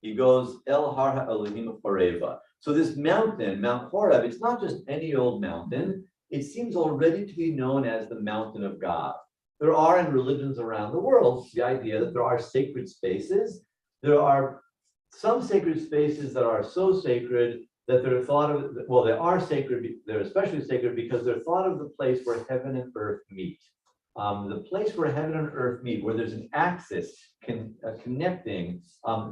He goes El Har HaElohim Horeva. So this mountain, Mount Horeb, it's not just any old mountain. It seems already to be known as the mountain of God. There are in religions around the world the idea that there are sacred spaces. There are some sacred spaces that are so sacred that they're thought of, well, they are sacred, they're especially sacred because they're thought of the place where heaven and earth meet. The place where heaven and earth meet, where there's an axis connecting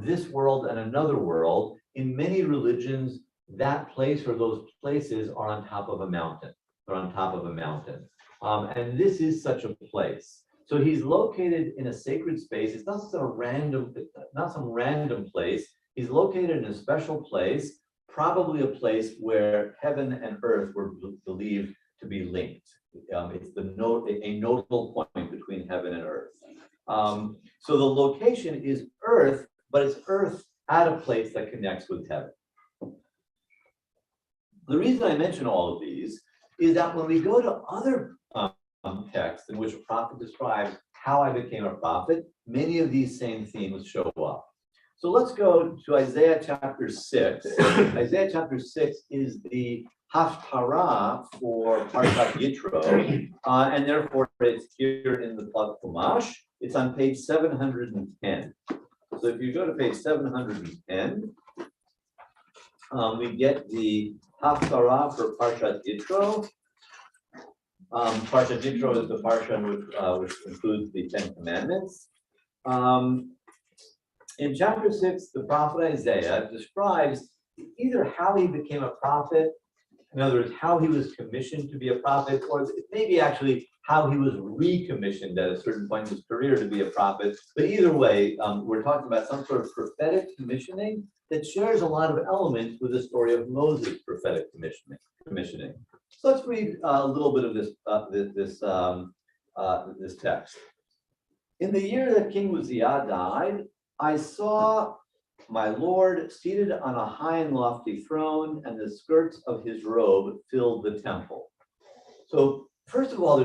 this world and another world. In many religions, that place or those places are on top of a mountain. They're on top of a mountain. And this is such a place. So he's located in a sacred space. It's not some random place. He's located in a special place, probably a place where heaven and earth were believed to be linked. It's a nodal point between heaven and earth. So the location is earth, but it's earth at a place that connects with heaven. The reason I mention all of these is that when we go to other texts in which a prophet describes how I became a prophet, many of these same themes show up. So let's go to Isaiah chapter 6. Isaiah chapter 6 is the Haftarah for Parshat Yitro, and therefore it's here in the Plat Chumash. It's on page 710. So if you go to page 710, we get the Haftarah for Parshat Yitro. Parshat Yitro is the parsha which includes the Ten Commandments. In chapter 6, the prophet Isaiah describes either how he became a prophet, In other words, how he was commissioned to be a prophet, or maybe actually how he was recommissioned at a certain point in his career to be a prophet. But either way, we're talking about some sort of prophetic commissioning that shares a lot of elements with the story of Moses' prophetic commissioning. So let's read a little bit of this text. In the year that King Uzziah died, I saw my Lord seated on a high and lofty throne, and the skirts of his robe filled the temple. So first of all,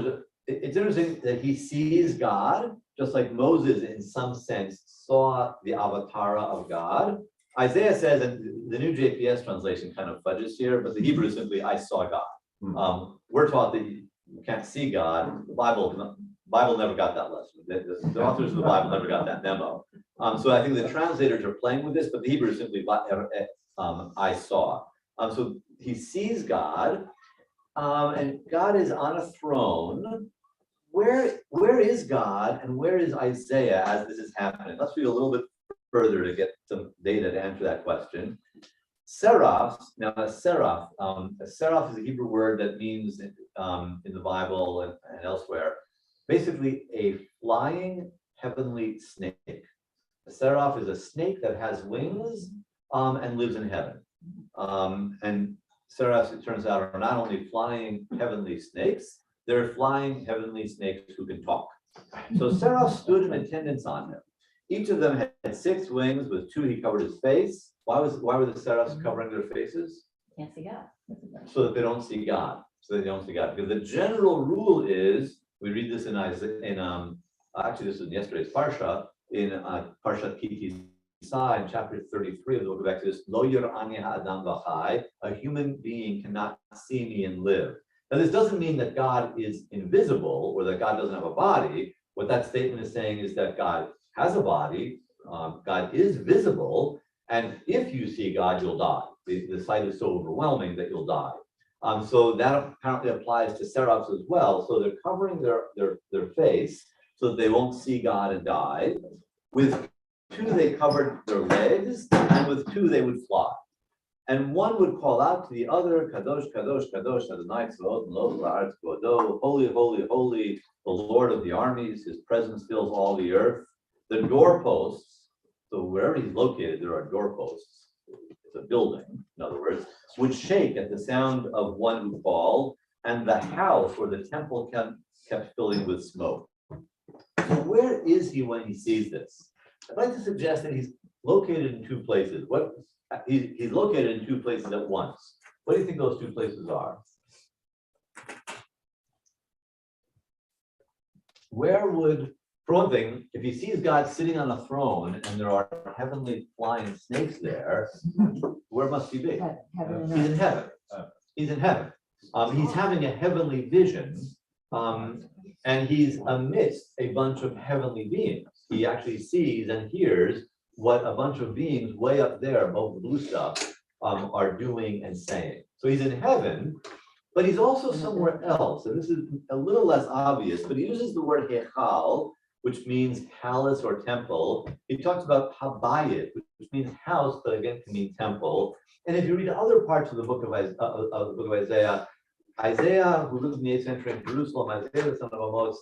it's interesting that he sees God, just like Moses in some sense saw the avatar of God. Isaiah says, and the new JPS translation kind of fudges here, but the Hebrew is simply, I saw God. We're taught that you can't see God. The Bible never got that lesson. The authors of the Bible never got that memo. So I think the translators are playing with this, but the Hebrew is simply, I saw. So he sees God, and God is on a throne. Where is God and where is Isaiah as this is happening? Let's read a little bit further to get some data to answer that question. Seraphs, now a seraph is a Hebrew word that means in the Bible and elsewhere, basically a flying heavenly snake. A seraph is a snake that has wings and lives in heaven. And seraphs, it turns out, are not only flying heavenly snakes, they're flying heavenly snakes who can talk. So seraphs stood in attendance on him. Each of them had 6 wings, with 2 he covered his face. Why were the seraphs covering their faces? Can't see God. So that they don't see God. Because the general rule is, we read this in Isaiah, actually this is in yesterday's Parsha, in Parshat Ki Tisa, in chapter 33 of the book of Exodus, Lo yir'ani ha'adam v'chai, a human being cannot see me and live. Now this doesn't mean that God is invisible or that God doesn't have a body. What that statement is saying is that God has a body, God is visible, and if you see God, you'll die. The sight is so overwhelming that you'll die. So that apparently applies to seraphs as well. So they're covering their face so that they won't see God and die. With 2, they covered their legs, and with 2, they would fly. And one would call out to the other, Kadosh, Kadosh, Kadosh, Adonai Tzvaot Melech Haaretz Kvodo, holy, holy, holy, the Lord of the armies, his presence fills all the earth. The doorposts, so wherever he's located, there are doorposts. It's a building, in other words, would shake at the sound of one who called, and the house or the temple kept filling with smoke. So where is he when he sees this? I'd like to suggest that he's located in 2 places. He's located in 2 places at once. What do you think those 2 places are? Where would, for one thing, if he sees God sitting on a throne and there are heavenly flying snakes there, where must he be? He's in heaven. He's in heaven. He's having a heavenly vision, and he's amidst a bunch of heavenly beings. He actually sees and hears what a bunch of beings way up there above the blue stuff are doing and saying. So he's in heaven, but he's also somewhere else. And this is a little less obvious, but he uses the word hechal, which means palace or temple. He talks about habayit, which means house, but again can mean temple. And if you read other parts of the book of Isaiah, Isaiah, who lived in the 8th century in Jerusalem, Isaiah the son of Amos,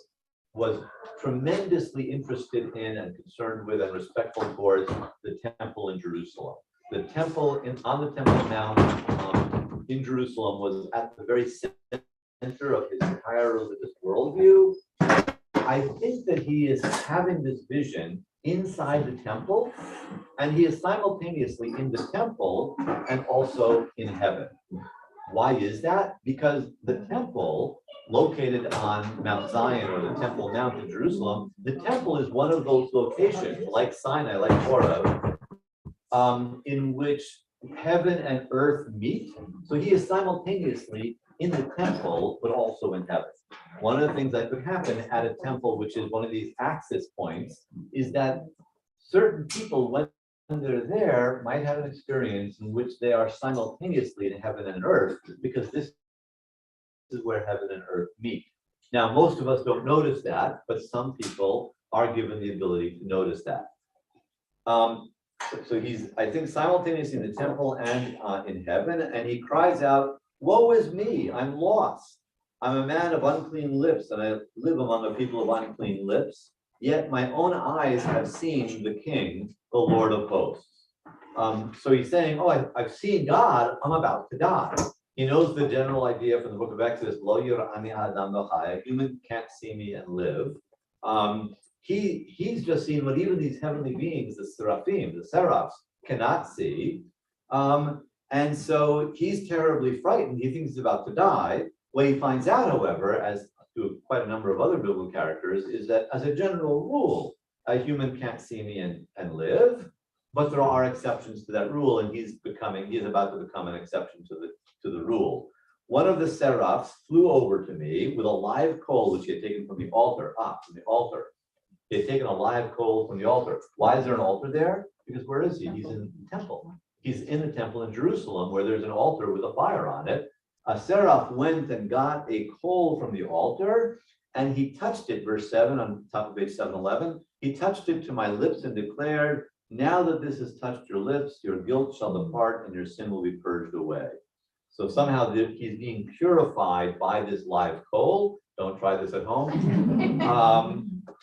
was tremendously interested in and concerned with and respectful towards the temple in Jerusalem. The temple on the Temple Mount in Jerusalem was at the very center of his entire religious worldview. I think that he is having this vision inside the temple, and he is simultaneously in the temple and also in heaven. Why is that? Because the temple, located on Mount Zion or the Temple Mount in Jerusalem, the temple is one of those locations, like Sinai, like Horeb, in which heaven and earth meet. So he is simultaneously in the temple, but also in heaven. One of the things that could happen at a temple, which is one of these access points, is that certain people, when they're there, might have an experience in which they are simultaneously in heaven and earth, because this is where heaven and earth meet. Now, most of us don't notice that, but some people are given the ability to notice that. So he's, I think, simultaneously in the temple and in heaven, and he cries out woe is me, I'm lost. I'm a man of unclean lips, and I live among a people of unclean lips. Yet my own eyes have seen the King, the Lord of hosts. So he's saying, oh, I've seen God, I'm about to die. He knows the general idea from the book of Exodus, Lo yira'ani ha'adam lo chai, a human can't see me and live. He's just seen what even these heavenly beings, the seraphim, the seraphs, cannot see. And so he's terribly frightened. He thinks he's about to die. What he finds out, however, as to quite a number of other biblical characters, is that as a general rule, a human can't see me and live, but there are exceptions to that rule, and he's about to become an exception to the rule. One of the seraphs flew over to me with a live coal which he had taken from the altar. He had taken a live coal from the altar. Why is there an altar there? Because where is he? He's in the temple. He's in the temple in Jerusalem where there's an altar with a fire on it. A seraph went and got a coal from the altar, and he touched it, verse 7 on top of page 711. He touched it to my lips and declared, now that this has touched your lips, your guilt shall depart and your sin will be purged away. So somehow he's being purified by this live coal. Don't try this at home.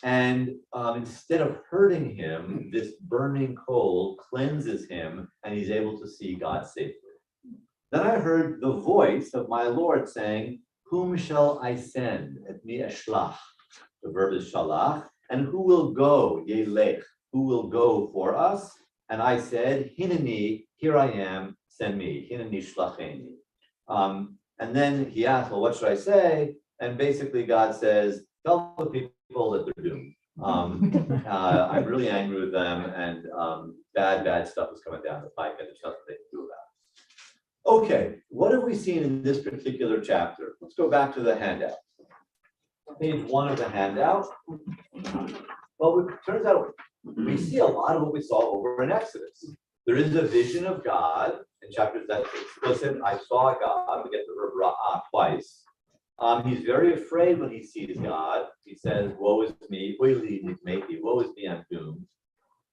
Instead of hurting him, this burning coal cleanses him and he's able to see God safely. Then I heard the voice of my Lord saying, whom shall I send? Et mi eshlach. The verb is shalach. And who will go? Yelech. Who will go for us? And I said, hineni, here I am, send me. Hineni shlacheni. And then he asked, well, what should I say? And basically God says, tell the people that they're doomed. I'm really angry with them, and bad stuff is coming down the pipe, and there's nothing they can do about it. Okay, what have we seen in this particular chapter? Let's go back to the handout. Page 1 of the handout. Well, it turns out we see a lot of what we saw over in Exodus. There is a vision of God in chapters that explicit, I saw God. We get the verb ra'ah twice. He's very afraid when he sees God. He says, woe is me, woe is me, I'm doomed.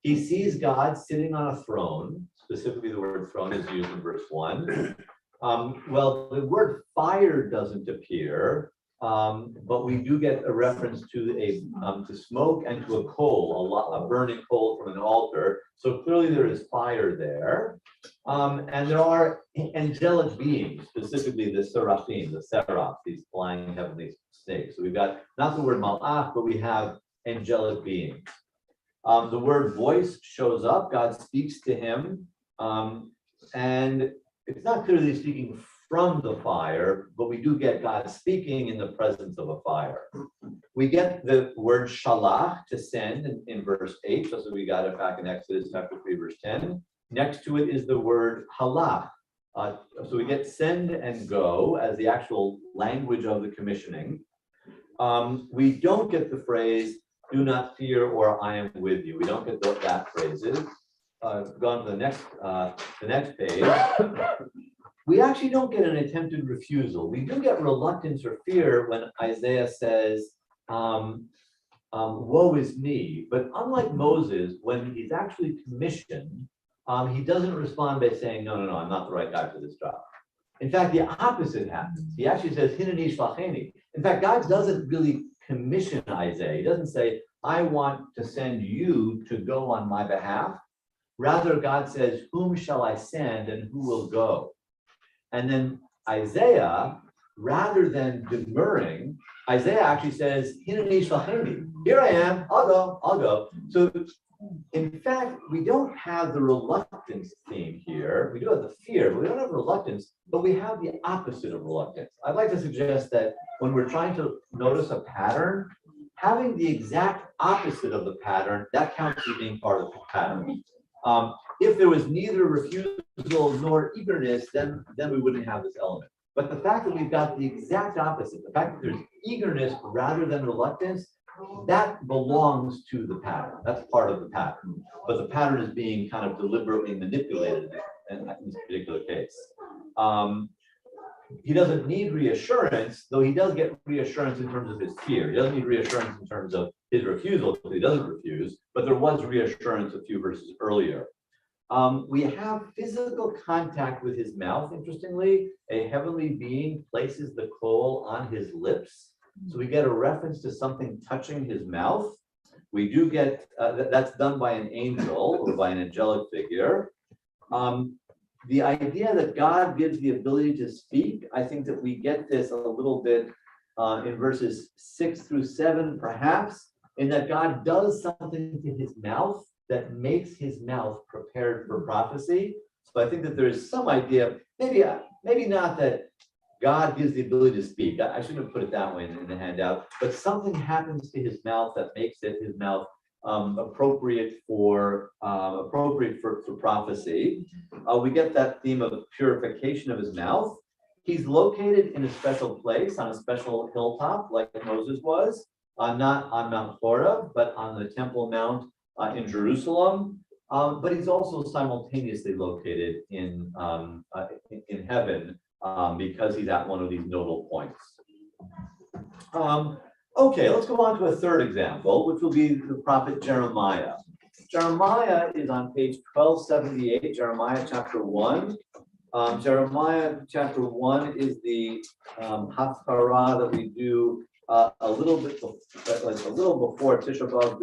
He sees God sitting on a throne. Specifically, the word throne is used in verse 1. Well, the word fire doesn't appear, but we do get a reference to smoke and to a coal, a burning coal from an altar. So clearly there is fire there. And there are angelic beings, specifically the seraphim, the seraphs, these flying heavenly snakes. So we've got not the word malach, but we have angelic beings. The word voice shows up. God speaks to him. And it's not clearly speaking from the fire, but we do get God speaking in the presence of a fire. We get the word shalach, to send, in verse 8, just as we got it back in Exodus chapter 3, verse 10. Next to it is the word halach. So we get send and go as the actual language of the commissioning. We don't get the phrase, do not fear, or I am with you. We don't get that phrases. Gone to the next page. We actually don't get an attempted refusal. We do get reluctance or fear when Isaiah says, woe is me. But unlike Moses, when he's actually commissioned, he doesn't respond by saying, no, I'm not the right guy for this job. In fact, the opposite happens. He actually says, hineni shlacheni. In fact, God doesn't really commission Isaiah. He doesn't say, I want to send you to go on my behalf. Rather, God says, whom shall I send and who will go? And then Isaiah, rather than demurring, Isaiah actually says, hineni shlacheni. Here I am, I'll go. So in fact, we don't have the reluctance theme here. We do have the fear, but we don't have reluctance, but we have the opposite of reluctance. I'd like to suggest that when we're trying to notice a pattern, having the exact opposite of the pattern, that counts as being part of the pattern. If there was neither refusal nor eagerness, then we wouldn't have this element. But the fact that we've got the exact opposite, the fact that there's eagerness rather than reluctance, that belongs to the pattern. That's part of the pattern. But the pattern is being kind of deliberately manipulated in this particular case. He doesn't need reassurance, though he does get reassurance in terms of his fear. He doesn't need reassurance in terms of his refusal, because he doesn't refuse, but there was reassurance a few verses earlier. We have physical contact with his mouth. Interestingly, a heavenly being places the coal on his lips. So we get a reference to something touching his mouth. We do get, that's done by an angel or by an angelic figure. The idea that God gives the ability to speak, I think that we get this a little bit in verses 6 through 7, perhaps, in that God does something to his mouth that makes his mouth prepared for prophecy. So I think that there is some idea, maybe not that God gives the ability to speak. I shouldn't have put it that way in the handout, but something happens to his mouth that makes his mouth appropriate for prophecy. We get that theme of purification of his mouth. He's located in a special place on a special hilltop, like Moses was, not on Mount Horeb, but on the Temple Mount in Jerusalem. But he's also simultaneously located in heaven because he's at one of these nodal points. Okay, let's go on to a third example, which will be the prophet Jeremiah. Jeremiah is on page 1278, Jeremiah chapter 1. Jeremiah chapter 1 is the haftarah that we do a little before Tisha B'Av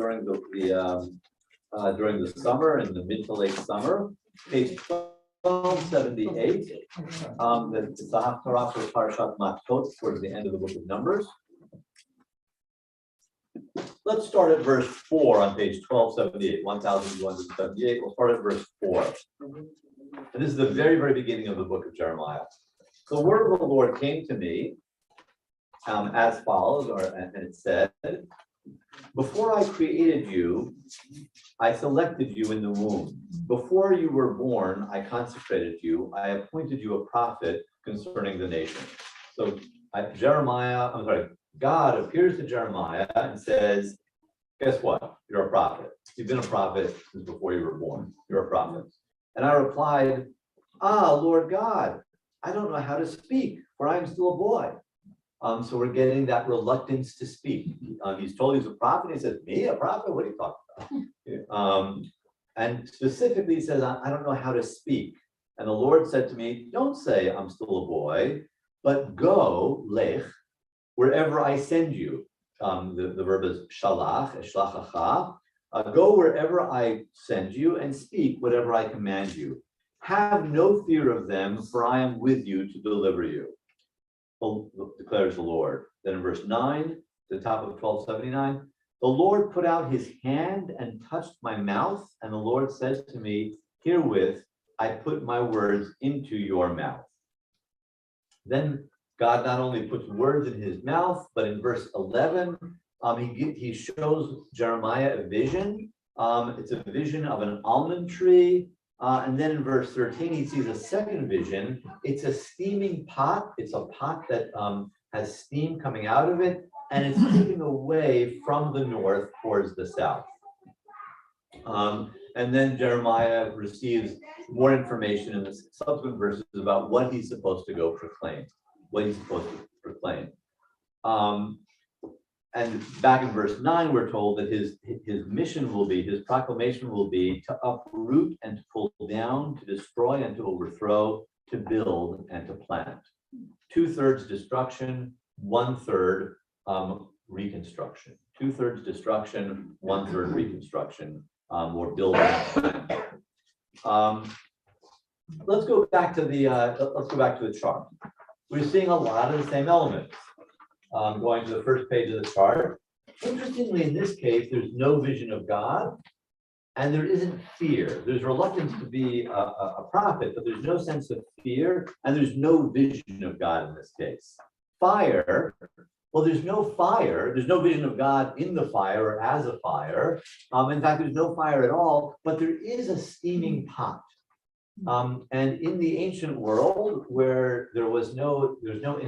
during the summer, in the mid to late summer. Page 1278. It's the haftarah for Parshat Matot towards the end of the book of Numbers. Let's start at verse 4 on page 1278, 1278. We'll start at verse 4. And this is the very, very beginning of the book of Jeremiah. The word of the Lord came to me as follows, and it said, before I created you, I selected you in the womb. Before you were born, I consecrated you. I appointed you a prophet concerning the nation. So God appears to Jeremiah and says, guess what? You're a prophet. You've been a prophet since before you were born. You're a prophet. And I replied, Lord God, I don't know how to speak, for I am still a boy. So we're getting that reluctance to speak. He's told he's a prophet. He says, me, a prophet? What are you talking about? And specifically he says, I don't know how to speak. And the Lord said to me, don't say I'm still a boy, but go, lech, wherever I send you. The verb is shalach, eshlachacha. Go wherever I send you and speak whatever I command you. Have no fear of them, for I am with you to deliver you, declares the Lord. Then in verse 9, the top of 1279, the Lord put out his hand and touched my mouth, and the Lord says to me, herewith I put my words into your mouth. Then God not only puts words in his mouth, but in verse 11, he shows Jeremiah a vision. It's a vision of an almond tree. And then in verse 13, he sees a second vision. It's a steaming pot. It's a pot that has steam coming out of it, and it's moving away from the north towards the south. And then Jeremiah receives more information in the subsequent verses about what he's supposed to go proclaim. And back in verse 9, we're told that his mission will be, his proclamation will be to uproot and to pull down, to destroy and to overthrow, to build and to plant. 2/3 destruction, 1/3 reconstruction. 2/3 destruction, 1/3 reconstruction, or building and plant. Let's go back to the chart. We're seeing a lot of the same elements. Going to the first page of the chart. Interestingly, in this case, there's no vision of God, and there isn't fear. There's reluctance to be a prophet, but there's no sense of fear, and there's no vision of God in this case. Fire, well, there's no fire. There's no vision of God in the fire or as a fire. In fact, there's no fire at all, but there is a steaming pot. And in the ancient world, where there's no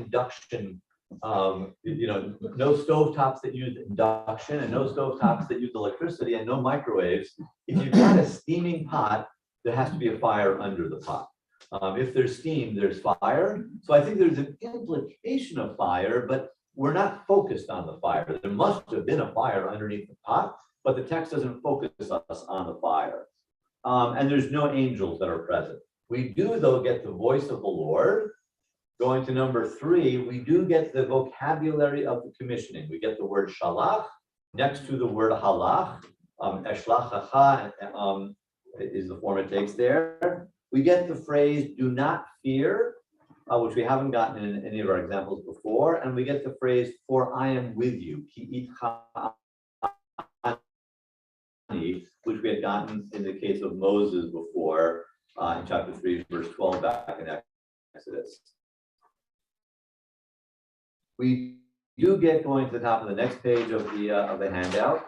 induction, no stovetops that use induction and no stovetops that use electricity and no microwaves. If you've got a steaming pot, there has to be a fire under the pot. If there's steam, there's fire. So I think there's an implication of fire, but we're not focused on the fire. There must have been a fire underneath the pot, but the text doesn't focus us on the fire. and there's no angels that are present. We do, though, get the voice of the Lord. Going to number 3, we do get the vocabulary of the commissioning. We get the word shalach next to the word halach. Eshlachacha is the form it takes there. We get the phrase "do not fear," which we haven't gotten in any of our examples before, and we get the phrase "for I am with you," ki itcha ani, which we had gotten in the case of Moses before in chapter 3, verse 12, back in Exodus. We do get going to the top of the next page of the handout.